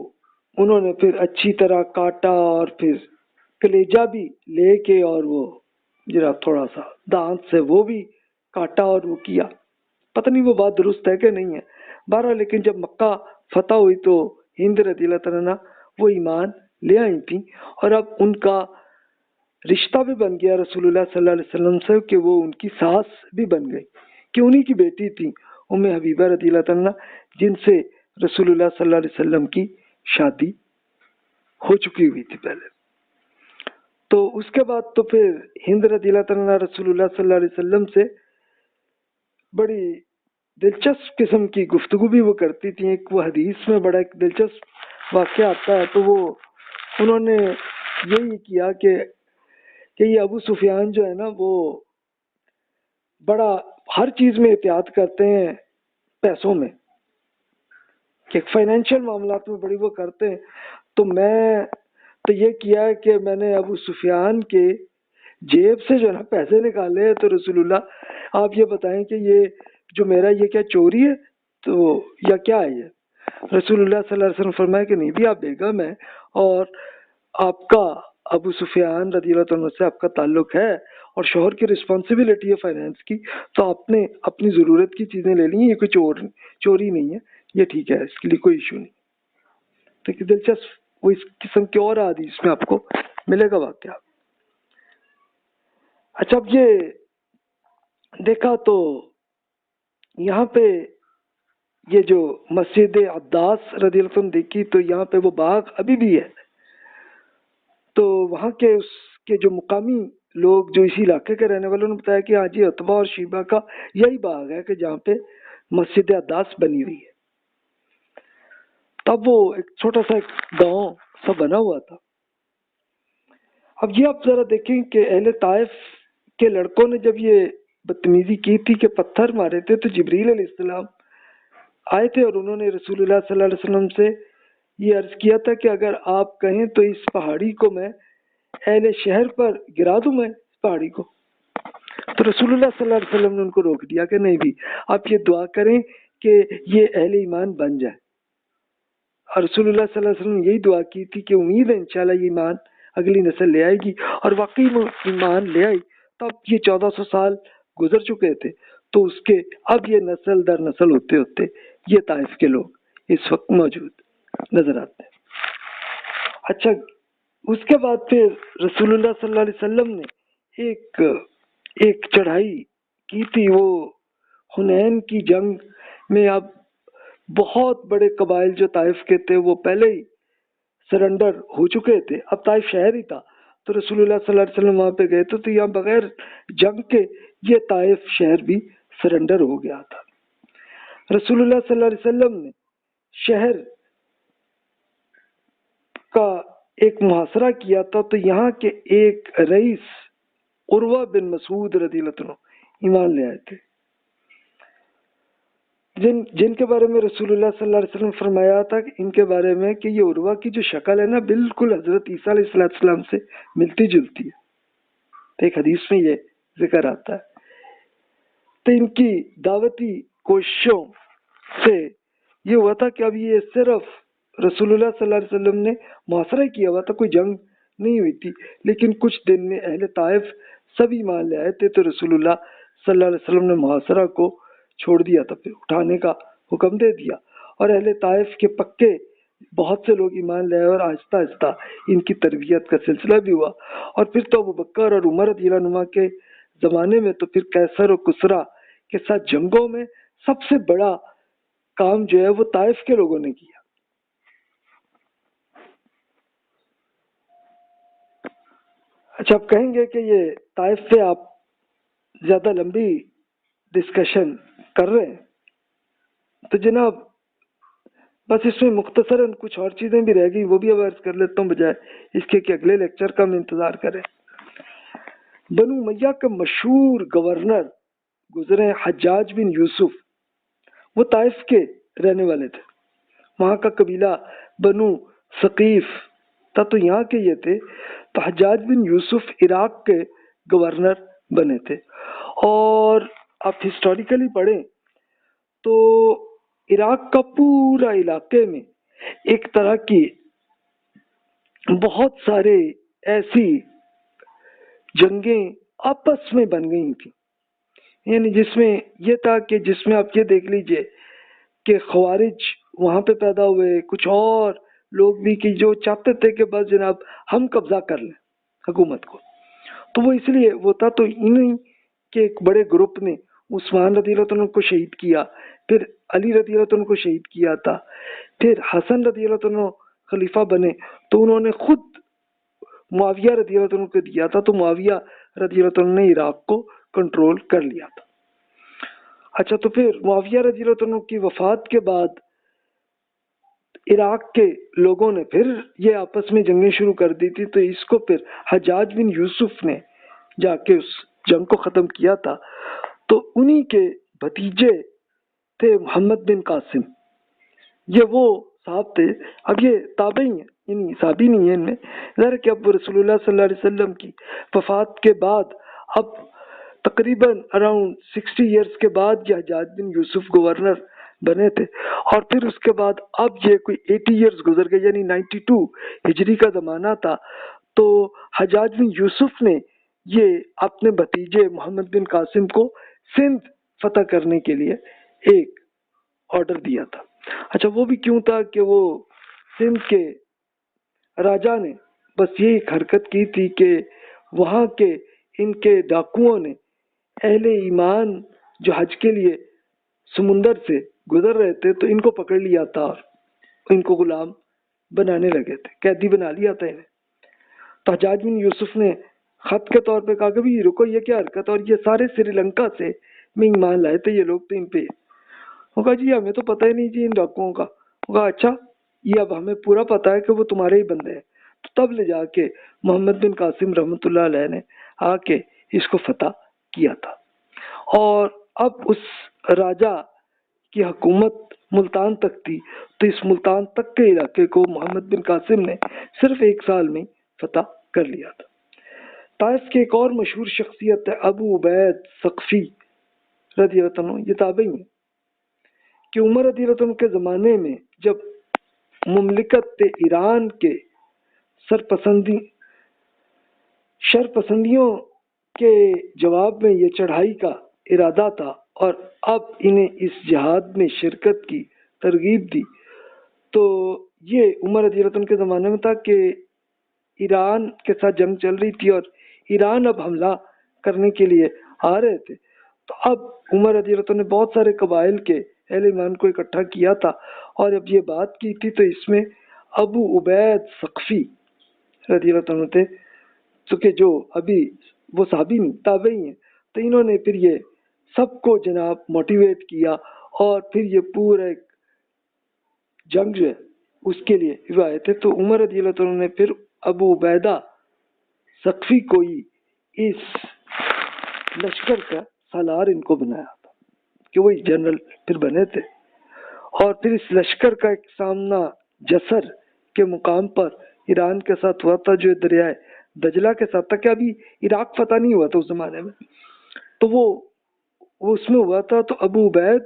[SPEAKER 1] انہوں نے پھر اچھی طرح کاٹا، اور پھر کلیجہ بھی لے کے اور وہ ذرا تھوڑا سا دانت سے وہ بھی کاٹا اور وہ کیا، پتہ نہیں وہ بات درست ہے کہ نہیں ہے، بہرحال لیکن جب مکہ فتح ہوئی تو ہند رضی اللہ عنہ وہ ایمان لے آئی تھیں، اور اب ان کا رشتہ بھی بن گیا رسول اللہ صلی اللہ علیہ وسلم سے کہ وہ ان کی ساس بھی بن گئی، کہ انہی کی بیٹی تھی ام حبیبہ رضی اللہ عنہ جن سے رسول اللہ صلی اللہ علیہ وسلم کی شادی ہو چکی ہوئی تھی پہلے۔ تو اس کے بعد تو پھر ہند رضی اللہ عنہ رسول اللہ صلی اللہ علیہ وسلم سے بڑی دلچسپ قسم کی گفتگو بھی وہ کرتی تھیں۔ ایک وہ حدیث میں بڑا ایک دلچسپ واقعہ آتا ہے، تو وہ انہوں نے یہی کیا کہ یہ ابو سفیان جو ہے نا وہ بڑا ہر چیز میں احتیاط کرتے ہیں، پیسوں میں کہ فائنینشیل معاملات میں بڑی وہ کرتے ہیں، تو میں تو یہ کیا ہے کہ میں نے ابو سفیان کے جیب سے جو ہے نا پیسے نکالے، تو رسول اللہ آپ یہ بتائیں کہ یہ جو میرا یہ کیا چوری ہے تو یا کیا ہے یہ؟ رسول اللہ صلی اللہ علیہ وسلم فرمایا کہ نہیں بھی آپ بیگم ہے اور آپ کا ابو سفیان رضی اللہ عنہ سے آپ کا تعلق ہے، اور شوہر کی رسپانسبلٹی ہے فائنینس کی، تو آپ نے اپنی ضرورت کی چیزیں لے لی، یہ کوئی چوری نہیں ہے، یہ ٹھیک ہے، اس کے لیے کوئی ایشو نہیں۔ تو دلچسپ وہ اس قسم کے اور حدیث میں آپ کو ملے گا واقعہ۔ اچھا، اب یہ دیکھا تو یہاں پہ یہ جو مسجد عباس رضی اللہ عنہ دیکھی تو یہاں پہ وہ باغ ابھی بھی ہے، تو وہاں کے اس کے جو مقامی لوگ جو اسی علاقے کے رہنے والوں نے بتایا کہ ہاں جی عتبہ اور شیبہ کا یہی باغ ہے کہ جہاں پہ مسجد عباس بنی ہوئی ہے۔ تب وہ ایک چھوٹا سا ایک گاؤں سا بنا ہوا تھا۔ اب یہ آپ ذرا دیکھیں کہ اہل طائف کے لڑکوں نے جب یہ بدتمیزی کی تھی کہ پتھر مارے تھے، تو جبریل علیہ السلام آئے تھے اور انہوں نے رسول اللہ صلی اللہ علیہ وسلم سے یہ عرض کیا تھا کہ اگر آپ کہیں تو اس پہاڑی کو میں اہل شہر پر گرا دوں، میں اس پہاڑی کو۔ تو رسول اللہ صلی اللہ علیہ وسلم نے ان کو روک دیا کہ نہیں بھی، آپ یہ دعا کریں کہ یہ اہل ایمان بن جائے، اور رسول اللہ صلی اللہ علیہ وسلم نے یہی دعا کی تھی کہ امید ہے انشاءاللہ یہ ایمان اگلی نسل لے آئے گی، اور واقعی وہ ایمان لے آئی۔ تو اب یہ 1400 سال گزر چکے تھے، تو اس کے اب یہ نسل در نسل ہوتے ہوتے یہ طائف کے لوگ اس وقت موجود نظر آتے ہیں۔ اچھا، اس کے بعد پھر رسول اللہ صلی اللہ علیہ وسلم نے ایک چڑھائی کی تھی، وہ حنین کی جنگ میں اب بہت بڑے قبائل جو طائف کے تھے وہ پہلے ہی سرنڈر ہو چکے تھے، اب طائف شہر ہی تھا، تو رسول اللہ صلی اللہ علیہ وسلم وہاں پہ گئے تو یہاں بغیر جنگ کے یہ طائف شہر بھی سرنڈر ہو گیا تھا۔ رسول اللہ صلی اللہ علیہ وسلم نے شہر کا ایک محاصرہ کیا تھا، تو یہاں کے ایک رئیس عروہ بن مسعود رضی اللہ عنہ ایمان لے آئے تھے، جن کے بارے میں رسول اللہ صلی اللہ علیہ وسلم فرمایا تھا کہ ان کے بارے میں کہ یہ عروہ کی جو شکل ہے نا بالکل حضرت عیسیٰ علیہ السلام سے ملتی جلتی ہے، ایک حدیث میں یہ ذکر آتا ہے۔ تو ان کی دعوتی کوششوں سے یہ ہوا تھا کہ اب یہ صرف رسول اللہ صلی اللہ علیہ وسلم نے محاصرہ کیا ہوا تھا، کوئی جنگ نہیں ہوئی تھی، لیکن کچھ دن میں اہل طائف سب ایمان لے آئے تھے، تو رسول اللہ صلی اللہ علیہ وسلم نے محاصرہ کو چھوڑ دیا تھا، پھر اٹھانے کا حکم دے دیا، اور اہل طائف کے پکے بہت سے لوگ ایمان لے آئے، اور آہستہ آہستہ ان کی تربیت کا سلسلہ بھی ہوا، اور پھر تو ابوبکر اور عمر رضی اللہ عنہ کے زمانے میں تو پھر کیسر و کسرا کے ساتھ جنگوں میں سب سے بڑا کام جو ہے وہ طائف کے لوگوں نے کیا۔ اچھا، آپ کہیں گے کہ یہ طائف پہ آپ زیادہ لمبی ڈسکشن کر رہے ہیں، تو جناب بس اس میں مختصراً کچھ اور چیزیں بھی رہ گئی، وہ بھی اب عرض کر لیتا ہوں بجائے اس کے کہ اگلے لیکچر کا ہم انتظار کریں۔ بنو امیہ کا مشہور گورنر گزرے حجاج بن یوسف، وہ طائف کے رہنے والے تھے، وہاں کا قبیلہ بنو ثقیف تھا، تو یہاں کے یہ تھے۔ تو حجاج بن یوسف عراق کے گورنر بنے تھے، اور آپ ہسٹوریکلی پڑھیں تو عراق کا پورا علاقے میں ایک طرح کی بہت سارے ایسی جنگیں آپس میں بن گئی تھیں، یعنی جس میں یہ تھا کہ جس میں آپ یہ دیکھ لیجئے کہ خوارج وہاں پہ پیدا ہوئے، کچھ اور لوگ بھی کہ جو چاہتے تھے کہ بس جناب ہم قبضہ کر لیں حکومت کو، تو وہ اس لیے وہ تھا۔ تو انہی کے ایک بڑے گروپ نے عثمان رضی اللہ عنہ کو شہید کیا، پھر علی رضی اللہ عنہ کو شہید کیا تھا، پھر حسن رضی اللہ عنہ خلیفہ بنے تو انہوں نے خود معاویہ رضی اللہ عنہ کو دیا تھا، تو معاویہ رضی اللہ عنہ نے عراق کو کنٹرول کر لیا تھا۔ اچھا، تو پھر معاویہ رضی اللہ عنہ کی وفات کے بعد عراق کے لوگوں نے پھر یہ آپس میں جنگیں شروع کر دی تھی، تو اس کو پھر حجاج بن یوسف نے جا کے اس جنگ کو ختم کیا تھا۔ تو انہی کے بھتیجے تھے محمد بن قاسم، یہ وہ صاحب تھے۔ اب یہ تابعی ہیں، یعنی صحابی نہیں ہیں، ان میں ظاہر کہ اب رسول اللہ صلی اللہ علیہ وسلم کی وفات کے بعد اب تقریباً اراؤنڈ 60 ایئرس کے بعد یہ حجاج بن یوسف گورنر بنے تھے، اور پھر اس کے بعد اب یہ کوئی 80 ایئرس گزر گئے، یعنی 92 ہجری کا زمانہ تھا۔ تو حجاج بن یوسف نے یہ اپنے بھتیجے محمد بن قاسم کو سندھ فتح کرنے کے لیے ایک آرڈر دیا تھا۔ اچھا، وہ بھی کیوں تھا کہ وہ سندھ کے راجا نے بس یہی حرکت کی تھی کہ وہاں کے ان کے ڈاکوؤں نے اہل ایمان جو حج کے لیے سمندر سے گزر رہے تھے تو ان کو پکڑ لیا تھا اور ان کو غلام بنانے لگے تھے، قیدی بنا لیا تھا انہیں۔ تو حجاج بن یوسف نے خط کے طور پہ کہا کہ بھی رکو، یہ کیا حرکت، اور یہ سارے سری لنکا سے میں ایمان لائے تھے یہ لوگ، تو ان پہ وہ کہا جی ہمیں تو پتہ ہی نہیں جی ان ڈاکوؤں کا۔ وہ کہا اچھا، یہ اب ہمیں پورا پتہ ہے کہ وہ تمہارے ہی بندے ہیں۔ تو تب لے جا کے محمد بن قاسم رحمۃ اللہ علیہ نے آ کے اس کو فتح کیا تھا، اور اب اس راجا کی حکومت ملتان تک تھی، تو اس ملتان تک کے علاقے کو محمد بن قاسم نے صرف 1 سال میں فتح کر لیا تھا۔ طائف کی ایک اور مشہور شخصیت ہے ابو عبید ثقفی رضی اللہ عنہ، یہ تابعی ہیں کہ عمر رضی اللہ عنہ کے زمانے میں جب مملکت ایران کے شرپسندیوں کے جواب میں یہ چڑھائی کا ارادہ تھا اور اب انہیں اس جہاد میں شرکت کی ترغیب دی، تو یہ عمر رضی اللہ عنہ کے زمانے میں تھا کہ ایران کے ساتھ جنگ چل رہی تھی اور ایران اب حملہ کرنے کے لیے آ رہے تھے۔ تو اب عمر رضی اللہ عنہ نے بہت سارے قبائل کے اہل ایمان کو اکٹھا کیا تھا، اور اب یہ بات کی تھی تو اس میں ابو عبید ثقفی رضی اللہ عنہ تھے، چونکہ جو ابھی وہ صحابی نہیں تابعی ہیں، تو انہوں نے پھر یہ سب کو جناب موٹیویٹ کیا، اور پھر یہ پورا ایک جنگ جو ہے اس کے لیے روایت ہے۔ تو عمر رضی اللہ عنہ نے پھر ابو عبیدہ ثقفی کو ہی اس لشکر کا سالار ان کو بنایا تھا کہ وہی جنرل پھر بنے تھے، اور پھر اس لشکر کا ایک سامنا جسر کے مقام پر ایران کے ساتھ ہوا تھا، جو دریائے دجلہ کے ساتھ تھا، کہ ابھی عراق فتح نہیں ہوا تھا اس زمانے میں، تو وہ اس میں ہوا تھا۔ تو ابو عبید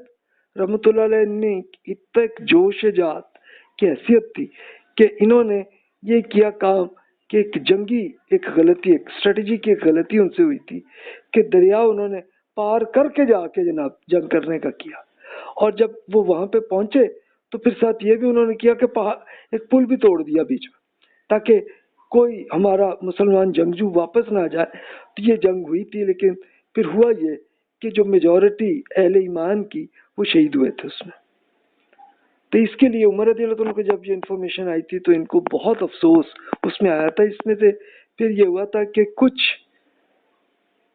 [SPEAKER 1] رحمۃ اللہ علیہ نے اتنا ایک جوش جات کی حیثیت تھی کہ انہوں نے یہ کیا کام کہ ایک جنگی ایک غلطی، ایک اسٹریٹجی کی ایک غلطی ان سے ہوئی تھی کہ دریا انہوں نے پار کر کے جا کے جناب جنگ کرنے کا کیا، اور جب وہ وہاں پہ پہنچے تو پھر ساتھ یہ بھی انہوں نے کیا کہ ایک پل بھی توڑ دیا بیچ میں، تاکہ کوئی ہمارا مسلمان جنگجو واپس نہ جائے۔ تو یہ جنگ ہوئی تھی، لیکن پھر ہوا یہ کہ جو میجورٹی اہل ایمان کی وہ شہید ہوئے تھے اس میں۔ تو اس کے لیے عمر رضی اللہ عنہ کو جب یہ انفارمیشن آئی تھی تو ان کو بہت افسوس اس میں آیا تھا۔ اس میں سے پھر یہ ہوا تھا کہ کچھ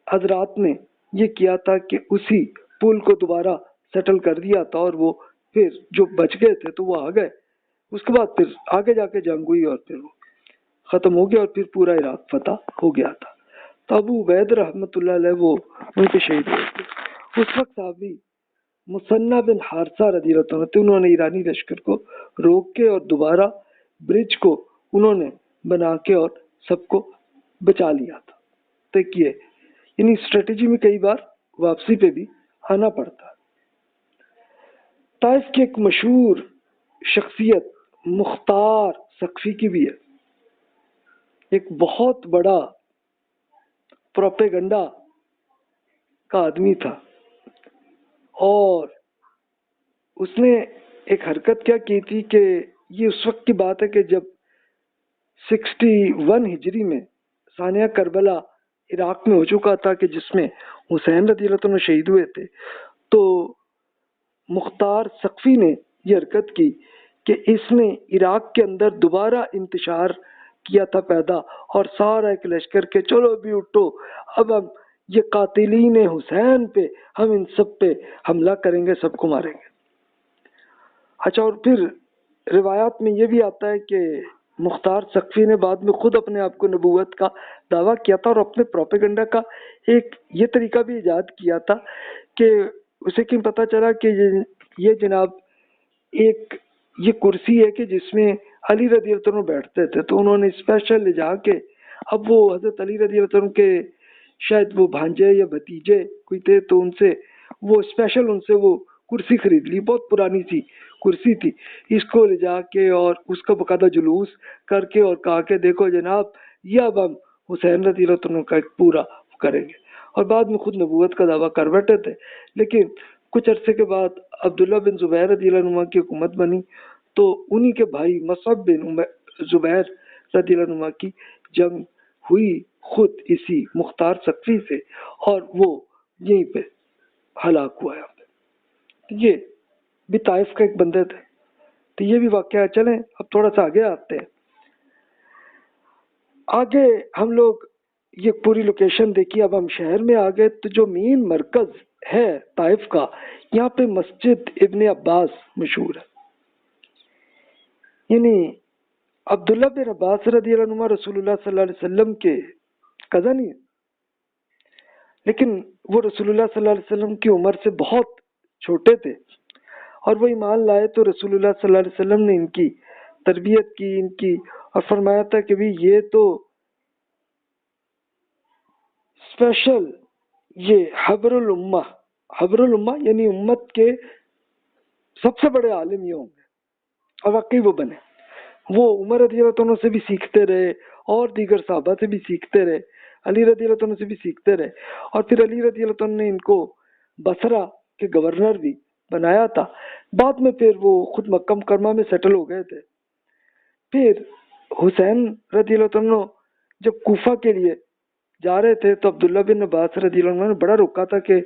[SPEAKER 1] حضرات نے یہ کیا تھا کہ اسی پل کو دوبارہ سیٹل کر دیا تھا، اور وہ پھر جو بچ گئے تھے تو وہ آ گئے. اس کے بعد پھر آگے جا کے جنگ ہوئی اور پھر وہ ختم ہو گیا اور پھر پورا عراق فتح ہو گیا تھا. تو ابو عبید رحمۃ اللہ علیہ وہ ان کے شہید ہوئے تھے. اس وقت صحابی مثنہ بن حارثہ رضی اللہ عنہ تھے. انہوں نے ایرانی لشکر کو روک کے اور دوبارہ برج کو انہوں نے بنا کے اور سب کو بچا لیا تھا. دیکھیے یعنی اسٹریٹجی میں کئی بار واپسی پہ بھی آنا پڑتا ہے. طائف کی ایک مشہور شخصیت مختار ثقفی کی بھی ہے. ایک بہت بڑا پروپیگنڈا کا آدمی تھا، اور اس نے ایک حرکت کیا کی تھی کہ یہ اس وقت کی بات ہے کہ جب 61 ہجری میں ثانیہ کربلا عراق میں ہو چکا تھا کہ جس میں حسین رضی اللہ عنہ شہید ہوئے تھے. تو مختار ثقفی نے یہ حرکت کی کہ اس نے عراق کے اندر دوبارہ انتشار کیا تھا پیدا، اور سارا ایک لشکر کے چلو بھی اٹھو، اب ہم یہ قاتلین حسین پہ ہم ان سب پہ حملہ کریں گے، سب کو ماریں گے. اچھا، اور پھر روایات میں یہ بھی آتا ہے کہ مختار ثقفی نے بعد میں خود اپنے آپ کو نبوت کا دعویٰ کیا تھا، اور اپنے پروپیگنڈا کا ایک یہ طریقہ بھی ایجاد کیا تھا کہ اسے کیوں پتہ چلا کہ یہ جناب ایک یہ کرسی ہے کہ جس میں علی رضی اللہ عنہ بیٹھتے تھے. تو انہوں نے اسپیشل لے جا کے، اب وہ حضرت علی رضی اللہ عنہ کے شاید وہ بھانجے یا بھتیجے کوئی تھے، تو ان سے وہ اسپیشل ان سے وہ کرسی خرید لی. بہت پرانی سی کرسی تھی. اس کو لے جا کے اور اس کا باقاعدہ جلوس کر کے اور کہا کہ دیکھو جناب یہ اب ہم حسین رضی اللہ عنہ کا ایک پورا کریں گے. اور بعد میں خود نبوت کا دعویٰ کر بیٹھے تھے. لیکن کچھ عرصے کے بعد عبداللہ بن زبیر رضی اللہ عنہ کی حکومت بنی، تو انہی کے بھائی مصعب بن زبیر رضی اللہ عنہ کی جنگ ہوئی خود اسی مختار ثقفی سے، اور وہ یہیں پہ ہلاک ہوا ہے. یہ بھی طائف کا ایک بندے تھے. تو یہ بھی واقعہ. چلیں اب تھوڑا سا آگے آتے ہیں. آگے ہم لوگ یہ پوری لوکیشن دیکھی. اب ہم شہر میں آ گئے تو جو مین مرکز ہے طائف کا، یہاں پہ مسجد ابن عباس مشہور ہے. یعنی عبداللہ بن عباس رضی اللہ عنہ رسول اللہ صلی اللہ علیہ وسلم کے کزن ہی، لیکن وہ رسول اللہ صلی اللہ علیہ وسلم کی عمر سے بہت چھوٹے تھے، اور وہ ایمان لائے تو رسول اللہ صلی اللہ علیہ وسلم نے ان کی تربیت کی، ان کی، اور فرمایا تھا کہ بھی یہ تو اسپیشل یہ حبر الامہ یعنی امت کے سب سے بڑے عالم یہ ہوں گے. اور واقعی وہ بنے. وہ عمر رضی اللہ عنہ سے بھی سیکھتے رہے، اور دیگر صحابہ سے بھی سیکھتے رہے، علی رضی اللہ عنہ سے بھی سیکھتے رہے. اور پھر علی رضی اللہ عنہ نے ان کو بصرہ کے گورنر بھی بنایا تھا. بعد میں پھر وہ خود مکہ مکرمہ میں سیٹل ہو گئے تھے. پھر حسین رضی اللہ عنہ جب کوفہ کے لیے جا رہے تھے تو عبداللہ بن عباس رضی اللہ عنہ نے بڑا روکا تھا کہ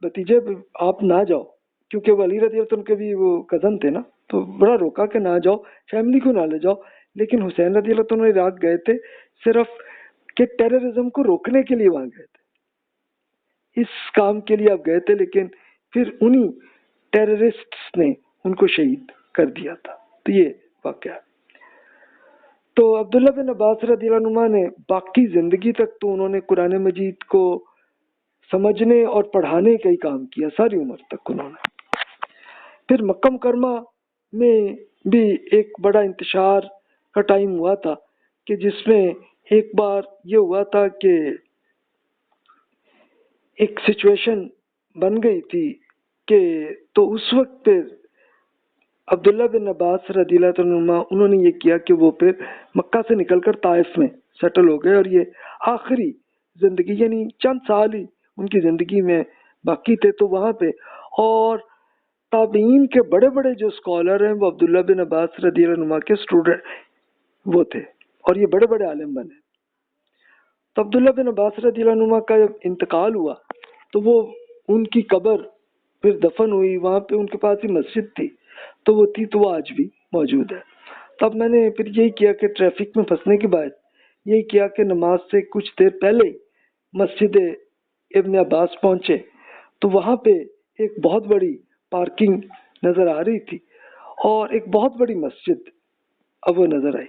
[SPEAKER 1] بھتیجے آپ نہ جاؤ، کیونکہ وہ علی رضی اللہ عنہ کے بھی وہ کزن تھے نا، تو بڑا روکا کہ نہ جاؤ، فیملی کو نہ لے جاؤ. لیکن حسین رضی اللہ عنہ عراق گئے تھے صرف کہ ٹیررزم کو روکنے کے لیے وہاں گئے تھے، اس کام کے لیے آپ گئے تھے. لیکن پھر انہی ٹیررسٹس نے ان کو شہید کر دیا تھا. تو یہ واقعہ. تو عبداللہ بن عباس رضی اللہ عنہ نے باقی زندگی تک تو انہوں نے قرآن مجید کو سمجھنے اور پڑھانے کا ہی کام کیا، ساری عمر تک انہوں نے. پھر مکہ مکرمہ میں بھی ایک بڑا انتشار کا ٹائم ہوا تھا کہ جس میں ایک بار یہ ہوا تھا کہ ایک سچویشن بن گئی تھی کہ تو اس وقت پھر عبداللہ بن عباس رضی اللہ عنہ انہوں نے یہ کیا کہ وہ پھر مکہ سے نکل کر طائف میں سیٹل ہو گئے، اور یہ آخری زندگی یعنی چند سال ہی ان کی زندگی میں باقی تھے. تو وہاں پہ اور تابعین کے بڑے بڑے جو اسکالر ہیں وہ عبداللہ بن عباس رضی اللہ عنہ کے اسٹوڈنٹ وہ تھے، اور یہ بڑے بڑے عالم بنے. تو عبداللہ بن عباس رضی اللہ عنہ کا جب انتقال ہوا تو وہ ان کی قبر پھر دفن ہوئی. وہاں پہ ان کے پاس ہی مسجد تھی، تو وہ تھی، تو وہ آج بھی موجود ہے. تب میں نے پھر یہی کیا کہ ٹریفک میں پھنسنے کے بعد یہی کیا کہ نماز سے کچھ دیر پہلے مسجد ابن عباس پہنچے تو وہاں پہ ایک بہت بڑی پارکنگ نظر آ رہی تھی اور ایک بہت بڑی مسجد اب وہ نظر آئی.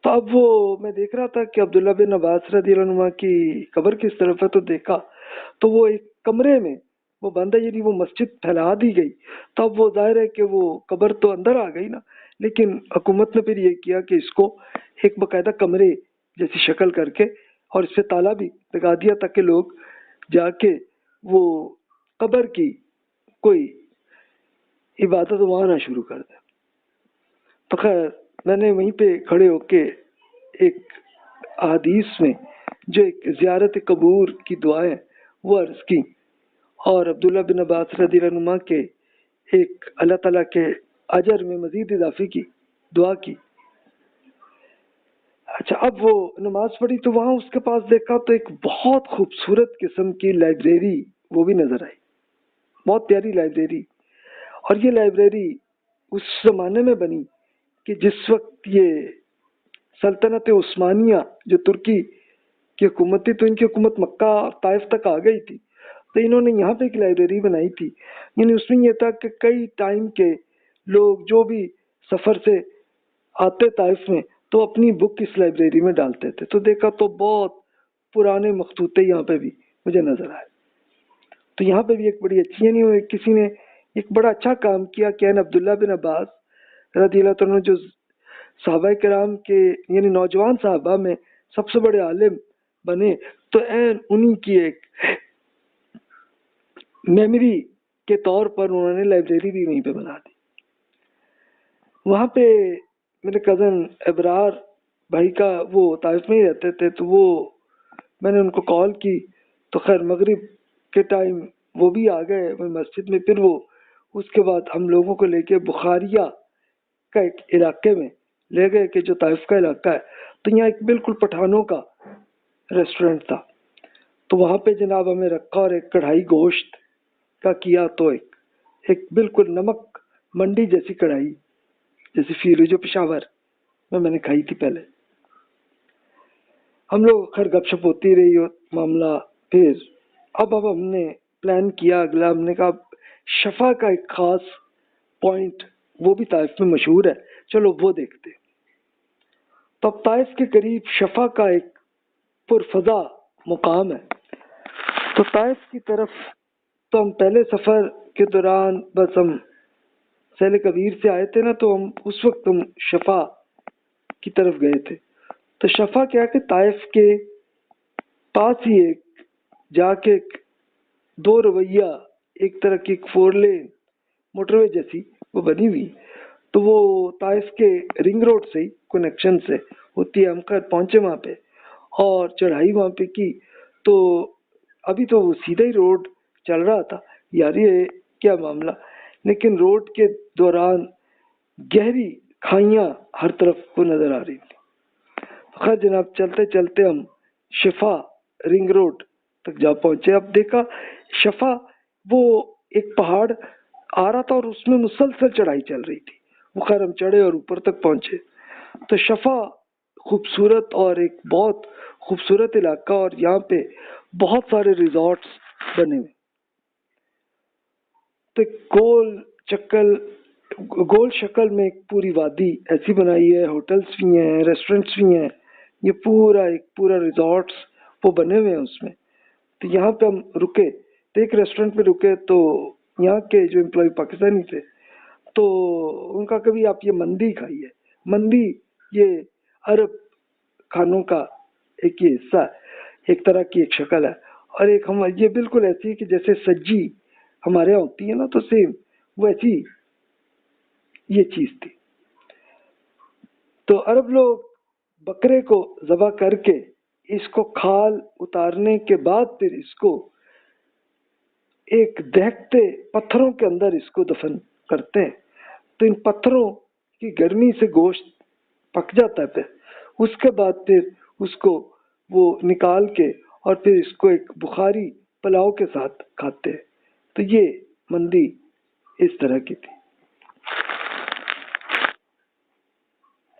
[SPEAKER 1] تو اب وہ میں دیکھ رہا تھا کہ عبداللہ بن عباس رضی اللہ عنہ کی قبر کس طرف ہے، تو دیکھا تو وہ ایک کمرے میں وہ بندہ، یعنی وہ مسجد پھیلا دی گئی. تو اب وہ ظاہر ہے کہ وہ قبر تو اندر آ گئی نا، لیکن حکومت نے پھر یہ کیا کہ اس کو ایک باقاعدہ کمرے جیسی شکل کر کے اور اس سے تالا بھی لگا دیا تاکہ لوگ جا کے وہ قبر کی کوئی عبادت وہاں نہ شروع کر دیں. تو خیر میں نے وہیں پہ کھڑے ہو کے ایک احادیث میں جو ایک زیارت قبور کی دعائیں وہ عرض کی اور عبداللہ بن عباس رضی اللہ عنہ کے ایک اللہ تعالیٰ کے اجر میں مزید اضافے کی دعا کی. اچھا اب وہ نماز پڑھی تو وہاں اس کے پاس دیکھا تو ایک بہت خوبصورت قسم کی لائبریری وہ بھی نظر آئی، بہت پیاری لائبریری. اور یہ لائبریری اس زمانے میں بنی کہ جس وقت یہ سلطنت عثمانیہ جو ترکی کی حکومت تھی تو ان کی حکومت مکہ اور طائف تک آ گئی تھی. تو انہوں نے یہاں پہ ایک لائبریری بنائی تھی، یعنی اس میں یہ تھا کہ کئی ٹائم کے لوگ جو بھی سفر سے آتے طائف میں تو اپنی بک اس لائبریری میں ڈالتے تھے. تو دیکھا تو بہت پرانے مخطوطے یہاں پہ بھی مجھے نظر آئے. تو یہاں پہ بھی ایک بڑی اچھی، یعنی کسی نے ایک بڑا اچھا کام کیا کہ عبداللہ بن عباس رضی اللہ عنہ جو صحابہ کرام کے یعنی نوجوان صحابہ میں سب سے بڑے عالم بنے، تو انہی کی ایک میموری کے طور پر انہوں نے لائبریری بھی وہیں پہ بنا دی. وہاں پہ میرے کزن ابرار بھائی کا وہ طائف میں ہی رہتے تھے، تو وہ میں نے ان کو کال کی تو خیر مغرب کے ٹائم وہ بھی آ گئے وہ مسجد میں. پھر وہ اس کے بعد ہم لوگوں کو لے کے بخاریہ کا ایک علاقے میں لے گئے کہ جو طائف کا علاقہ ہے. تو یہاں ایک بالکل پٹھانوں کا ریسٹورنٹ تھا، تو وہاں پہ جناب ہمیں رکھا اور ایک کڑھائی گوشت کا کیا. تو ایک بالکل نمک منڈی جیسی کڑھائی جیسی فیل ہوئی جو پشاور میں نے کھائی تھی پہلے. ہم لوگ خیر گپ شپ ہوتی رہی اور معاملہ. پھر اب ہم نے پلان کیا اگلا، ہم نے کہا شفا کا ایک خاص پوائنٹ وہ بھی طائف میں مشہور ہے، چلو وہ دیکھتے. تو اب طائف کے قریب شفا کا ایک پرفضا مقام ہے. تو طائف کی طرف تو ہم پہلے سفر کے دوران بس ہم سیل کبیر سے آئے تھے نا، تو ہم اس وقت ہم شفا کی طرف گئے تھے. تو شفا کیا کہ طائف کے پاس ہی ایک جا کے دو رویہ ایک طرح کی ایک 4 لین موٹر وے جیسی وہ بنی ہوئی. تو وہ طائف کے رنگ روڈ سے ہی کنیکشن سے ہوتی ہے. ہم خیر پہنچے وہاں پہ اور چڑھائی وہاں پہ کی. تو ابھی تو وہ سیدھا ہی روڈ چل رہا تھا، یار یہ کیا معاملہ، لیکن روڈ کے دوران گہری کھائیاں ہر طرف کو نظر آ رہی تھی. خیر جناب چلتے چلتے ہم شفا رنگ روڈ تک جا پہنچے. اب دیکھا شفا وہ ایک پہاڑ آ رہا تھا اور اس میں مسلسل چڑھائی چل رہی تھی. وہ خیر ہم چڑھے اور اوپر تک پہنچے. تو شفا خوبصورت اور ایک بہت خوبصورت علاقہ، اور یہاں پہ بہت سارے ریزورٹس بنے ہوئے. تو گول شکل میں ایک پوری وادی ایسی بنائی ہے، ہوٹلس بھی ہیں، ریسٹورنٹس بھی ہیں. یہ پورا ریزورٹس وہ بنے ہوئے ہیں اس میں. تو یہاں پہ ہم رکے تو ایک ریسٹورنٹ پہ رکے، تو یہاں کے جو امپلائی پاکستانی تھے تو ان کا کبھی آپ یہ مندی کھائیے. مندی یہ عرب کھانوں کا ایک یہ حصہ ہے، ایک طرح کی ایک شکل ہے. اور ایک ہم یہ بالکل ایسی ہے کہ جیسے سجی ہمارے یہاں ہوتی ہے نا، تو سیم ویسی یہ چیز تھی. تو عرب لوگ بکرے کو ذبح کر کے اس کو کھال اتارنے کے بعد پھر اس کو ایک دہتے پتھروں کے اندر اس کو دفن کرتے ہیں. تو ان پتھروں کی گرمی سے گوشت پک جاتا ہے. پھر اس کے بعد پھر اس کو وہ نکال کے اور پھر اس کو ایک بخاری پلاؤ کے ساتھ کھاتے ہیں. تو یہ مندی اس طرح کی تھی.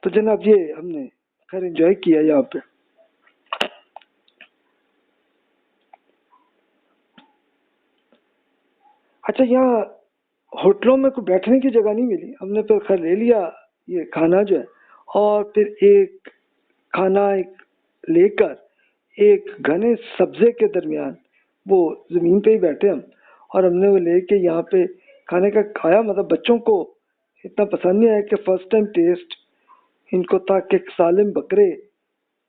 [SPEAKER 1] تو جناب یہ ہم نے خیر انجوائے کیا یہاں پہ. اچھا یہاں ہوٹلوں میں کوئی بیٹھنے کی جگہ نہیں ملی، ہم نے پھر خیر لے لیا یہ کھانا جو ہے، اور پھر ایک کھانا لے کر ایک گھنے سبزے کے درمیان وہ زمین پہ ہی بیٹھے ہم، اور ہم نے وہ لے کے یہاں پہ کھانے کا کھایا. مطلب بچوں کو اتنا پسند نہیں آیا کہ فرسٹ ٹائم ٹیسٹ ان کو تھا کہ سالم بکرے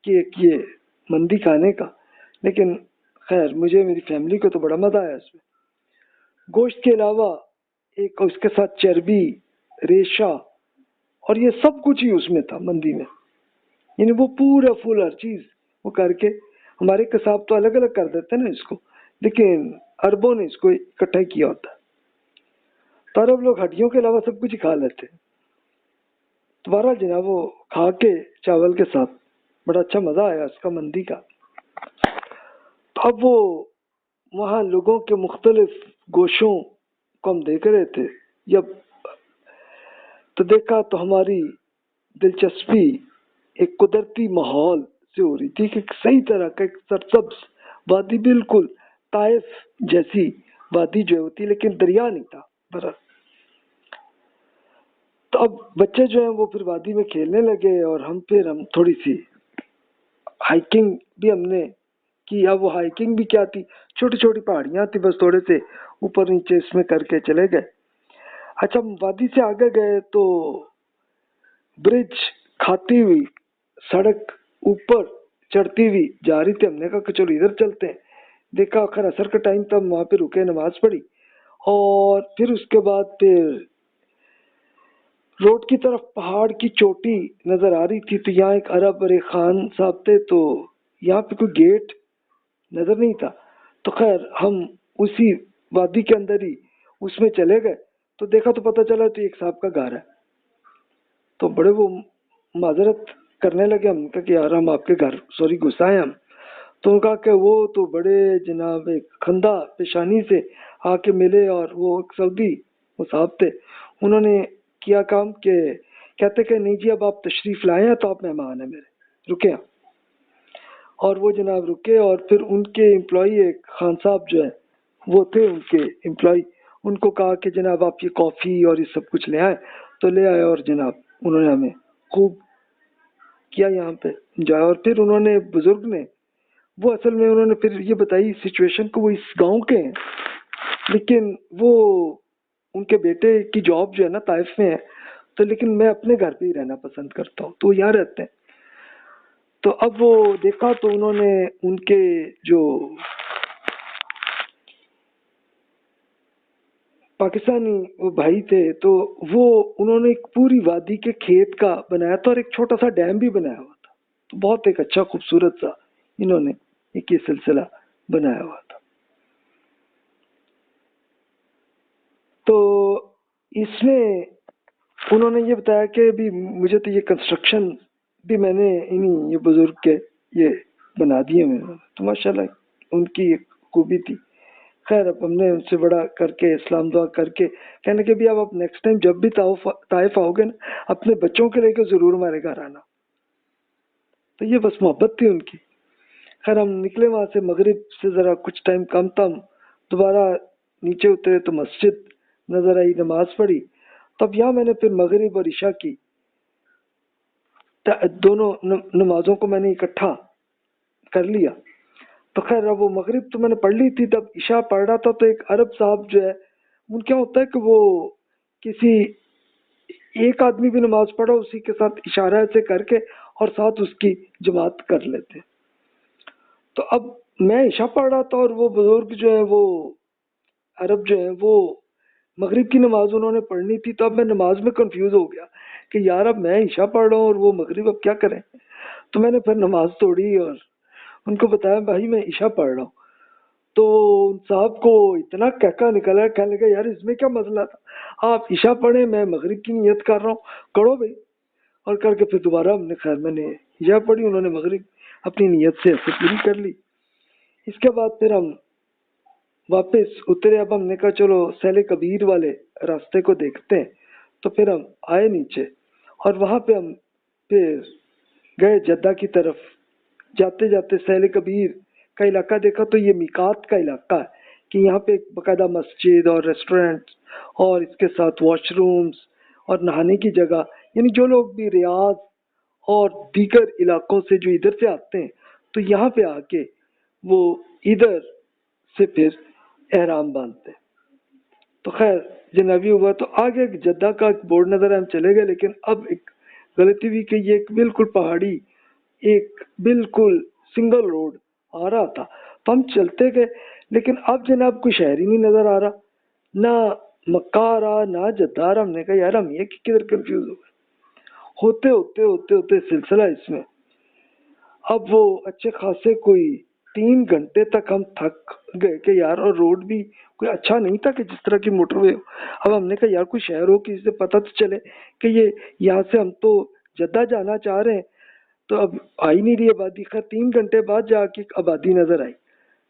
[SPEAKER 1] کی ایک یہ مندی کھانے کا، لیکن خیر مجھے میری فیملی کو تو بڑا مزہ آیا اس میں. گوشت کے علاوہ ایک اس کے ساتھ چربی، ریشہ اور یہ سب کچھ ہی اس میں تھا مندی میں، یعنی وہ پورا فل ہر چیز وہ کر کے. ہمارے کساب تو الگ الگ کر دیتے ہیں نا اس کو، لیکن عربوں نے اس کو اکٹھا کیا ہوتا ہے. تو عرب لوگ ہڈیوں کے علاوہ سب کچھ ہی کھا لیتے ہیں. دوبارہ جناب وہ کھا کے چاول کے ساتھ بڑا اچھا مزہ آیا اس کا مندی کا. تو اب وہ وہاں لوگوں کے مختلف گوشوں کو ہم دیکھ رہے تھے، جب تو دیکھا تو ہماری دلچسپی ایک قدرتی ماحول سے ہو رہی تھی کہ صحیح طرح کا ایک سرسبز وادی، بالکل طائف جیسی وادی جو ہوتی، لیکن دریا نہیں تھا برا. تو اب بچے جو ہیں وہ پھر وادی میں کھیلنے لگے، اور ہم تھوڑی سی ہائیکنگ بھی ہم نے کی. اب وہ ہائیکنگ بھی کیا تھی، چھوٹی چھوٹی پہاڑیاں تھی، بس تھوڑے سے اوپر نیچے اس میں کر کے چلے گئے. اچھا وادی سے آگے گئے تو برج کھاتی ہوئی سڑک اوپر چڑھتی ہوئی جا رہی تھی. ہم نے کہا کہ چلو ادھر چلتے ہیں. دیکھا آخر عصر کا ٹائم تھا، وہاں پہ رکے، نماز پڑھی، اور پھر اس کے بعد پھر روڈ کی طرف پہاڑ کی چوٹی نظر آ رہی تھی. تو یہاں ایک عرب اور ایک خان صاحب تھے، تو یہاں پہ کوئی گیٹ نظر نہیں تھا. تو خیر ہم اسی وادی کے اندر ہی اس میں چلے گئے. تو دیکھا تو پتہ چلا تو ایک صاحب کا گھر ہے. تو بڑے وہ معذرت کرنے لگے. ہم کہا کہ یار ہم آپ کے گھر سوری غصہ ہیں ہم. تو انہوں نے کہا کہ وہ تو بڑے جناب ایک خندہ پیشانی سے آ کے ملے، اور وہ ایک سعودی وہ صاحب تھے. انہوں نے کیا کام کہ کہتے کہ نہیں جی اب آپ تشریف لائے ہیں تو آپ مہمان ہیں میرے، رکے ہیں. اور وہ جناب رکے، اور پھر ان کے امپلائی ایک خان صاحب جو ہے وہ تھے ان کے امپلائی، ان کو کہا کہ جناب آپ یہ کافی اور یہ سب کچھ لے آئے. تو لے آئے، اور جناب انہوں نے ہمیں خوب کیا یہاں پہ انجوائے. اور پھر انہوں نے بزرگ نے وہ اصل میں انہوں نے پھر یہ بتائی سچویشن کو، وہ اس گاؤں کے ہیں لیکن وہ ان کے بیٹے کی جاب جو ہے نا طائف میں ہے، تو لیکن میں اپنے گھر پہ ہی رہنا پسند کرتا ہوں، تو یہاں رہتے ہیں. تو اب وہ دیکھا تو انہوں نے ان کے جو پاکستانی وہ بھائی تھے، تو وہ انہوں نے ایک پوری وادی کے کھیت کا بنایا تھا، اور ایک چھوٹا سا ڈیم بھی بنایا ہوا تھا. تو بہت ایک اچھا خوبصورت سا انہوں نے ایک یہ سلسلہ بنایا ہوا تھا. تو اس میں انہوں نے یہ بتایا کہ بھی مجھے تو یہ کنسٹرکشن بھی میں نے انہیں یہ بزرگ کے یہ بنا دیے میں نے. تو ماشاءاللہ ان کی ایک خوبی تھی. خیر اب ہم نے ان سے بڑا کر کے اسلام دعا کر کے کہنے کہ بھی آپ نیکسٹ ٹائم جب بھی طائف آؤ گے نا اپنے بچوں کے لے کے ضرور ہمارے گھر آنا. تو یہ بس محبت تھی ان کی. خیر ہم نکلے وہاں سے، مغرب سے ذرا کچھ ٹائم کم تھا، ہم دوبارہ نیچے اترے تو مسجد نظر آئی، نماز پڑھی. تب یہاں میں نے پھر مغرب اور عشاء کی دونوں نمازوں کو میں نے اکٹھا کر لیا. تو خیر اب وہ مغرب تو میں نے پڑھ لی تھی، تب عشاء پڑھ رہا تھا تو ایک عرب صاحب جو ہے ان کیا ہوتا ہے کہ وہ کسی ایک آدمی بھی نماز پڑھا اسی کے ساتھ اشارہ سے کر کے اور ساتھ اس کی جماعت کر لیتے. تو اب میں عشاء پڑھ رہا تھا، اور وہ بزرگ جو ہے وہ عرب جو ہے وہ مغرب کی نماز انہوں نے پڑھنی تھی. تو اب میں نماز میں کنفیوز ہو گیا کہ یار اب میں عشاء پڑھ رہا ہوں اور وہ مغرب، اب کیا کریں. تو میں نے پھر نماز توڑی اور ان کو بتایا بھائی میں عشاء پڑھ رہا ہوں. تو ان صاحب کو اتنا کہکا نکلا، کہنے لگا یار اس میں کیا مسئلہ تھا، آپ عشاء پڑھیں میں مغرب کی نیت کر رہا ہوں، کرو بھائی. اور کر کے پھر دوبارہ ہم نے خیر میں نے عشاء پڑھی، انہوں نے مغرب اپنی نیت سے ایسے پوری کر لی. اس کے بعد پھر ہم واپس اترے. اب ہم نے کہا چلو سیل کبیر والے راستے کو دیکھتے ہیں. تو پھر ہم آئے نیچے، اور وہاں پہ ہم پھر گئے جدہ کی طرف. جاتے جاتے سہل کبیر کا علاقہ دیکھا تو یہ میقات کا علاقہ ہے کہ یہاں پہ ایک باقاعدہ مسجد اور ریسٹورینٹ اور اس کے ساتھ واش رومز اور نہانے کی جگہ، یعنی جو لوگ بھی ریاض اور دیگر علاقوں سے جو ادھر سے آتے ہیں تو یہاں پہ آ کے وہ ادھر سے پھر احرام باندھتے ہیں. تو خیر جنابی ہوا تو آگے ایک جدہ کا ایک بورڈ نظر آیا، ہم چلے گئے، لیکن اب ایک غلطی ہوئی کہ یہ ایک بالکل پہاڑی، ایک بالکل سنگل روڈ آ رہا تھا. تو ہم چلتے گئے، لیکن اب جناب کوئی شہر ہی نہیں نظر آ رہا، نہ مکہ آ رہا نہ جدہ آ رہا. ہم نے کہا یار ہم یہ کدھر کنفیوز ہو گئے. ہوتے ہوتے ہوتے ہوتے سلسلہ اس میں اب وہ اچھے خاصے کوئی 3 گھنٹے تک ہم تھک گئے کہ یار، اور روڈ بھی کوئی اچھا نہیں تھا کہ جس طرح کی موٹر وے ہو. اب ہم نے کہا یار کوئی شہر ہو، کسی سے پتہ تو چلے کہ یہ یہاں سے ہم تو جدہ جانا چاہ رہے ہیں، تو اب آئی نہیں رہی آبادی. خیر 3 گھنٹے بعد جا کے آبادی نظر آئی.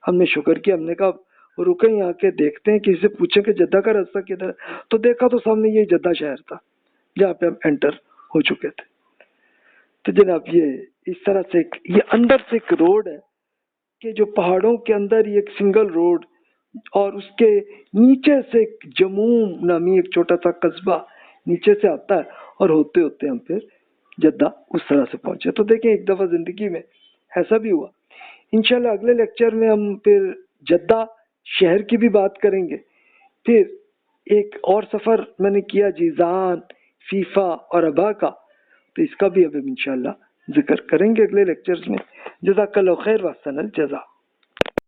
[SPEAKER 1] ہم نے شکر کیا، ہم نے کہا رکیں یہاں کے دیکھتے ہیں، کسی سے پوچھیں کہ جدہ کا راستہ کدھر ہے. تو دیکھا تو سامنے یہ جدہ شہر تھا جہاں پہ ہم انٹر ہو چکے تھے. تو جناب یہ اس طرح سے یہ اندر سے ایک روڈ ہے کہ جو پہاڑوں کے اندر یہ ایک سنگل روڈ، اور اس کے نیچے سے ایک جموم نامی ایک چھوٹا سا قصبہ نیچے سے آتا ہے، اور ہوتے ہوتے ہم پھر جدہ اس طرح سے پہنچے. تو دیکھیں ایک دفعہ زندگی میں ایسا بھی ہوا. انشاءاللہ اگلے لیکچر میں ہم پھر جدہ شہر کی بھی بات کریں گے. پھر ایک اور سفر میں نے کیا جیزان، فیفا اور ابا کا، تو اس کا بھی اب انشاءاللہ ذکر کریں گے اگلے لیکچرز میں. جزاک اللہ خیر واحسن الجزا.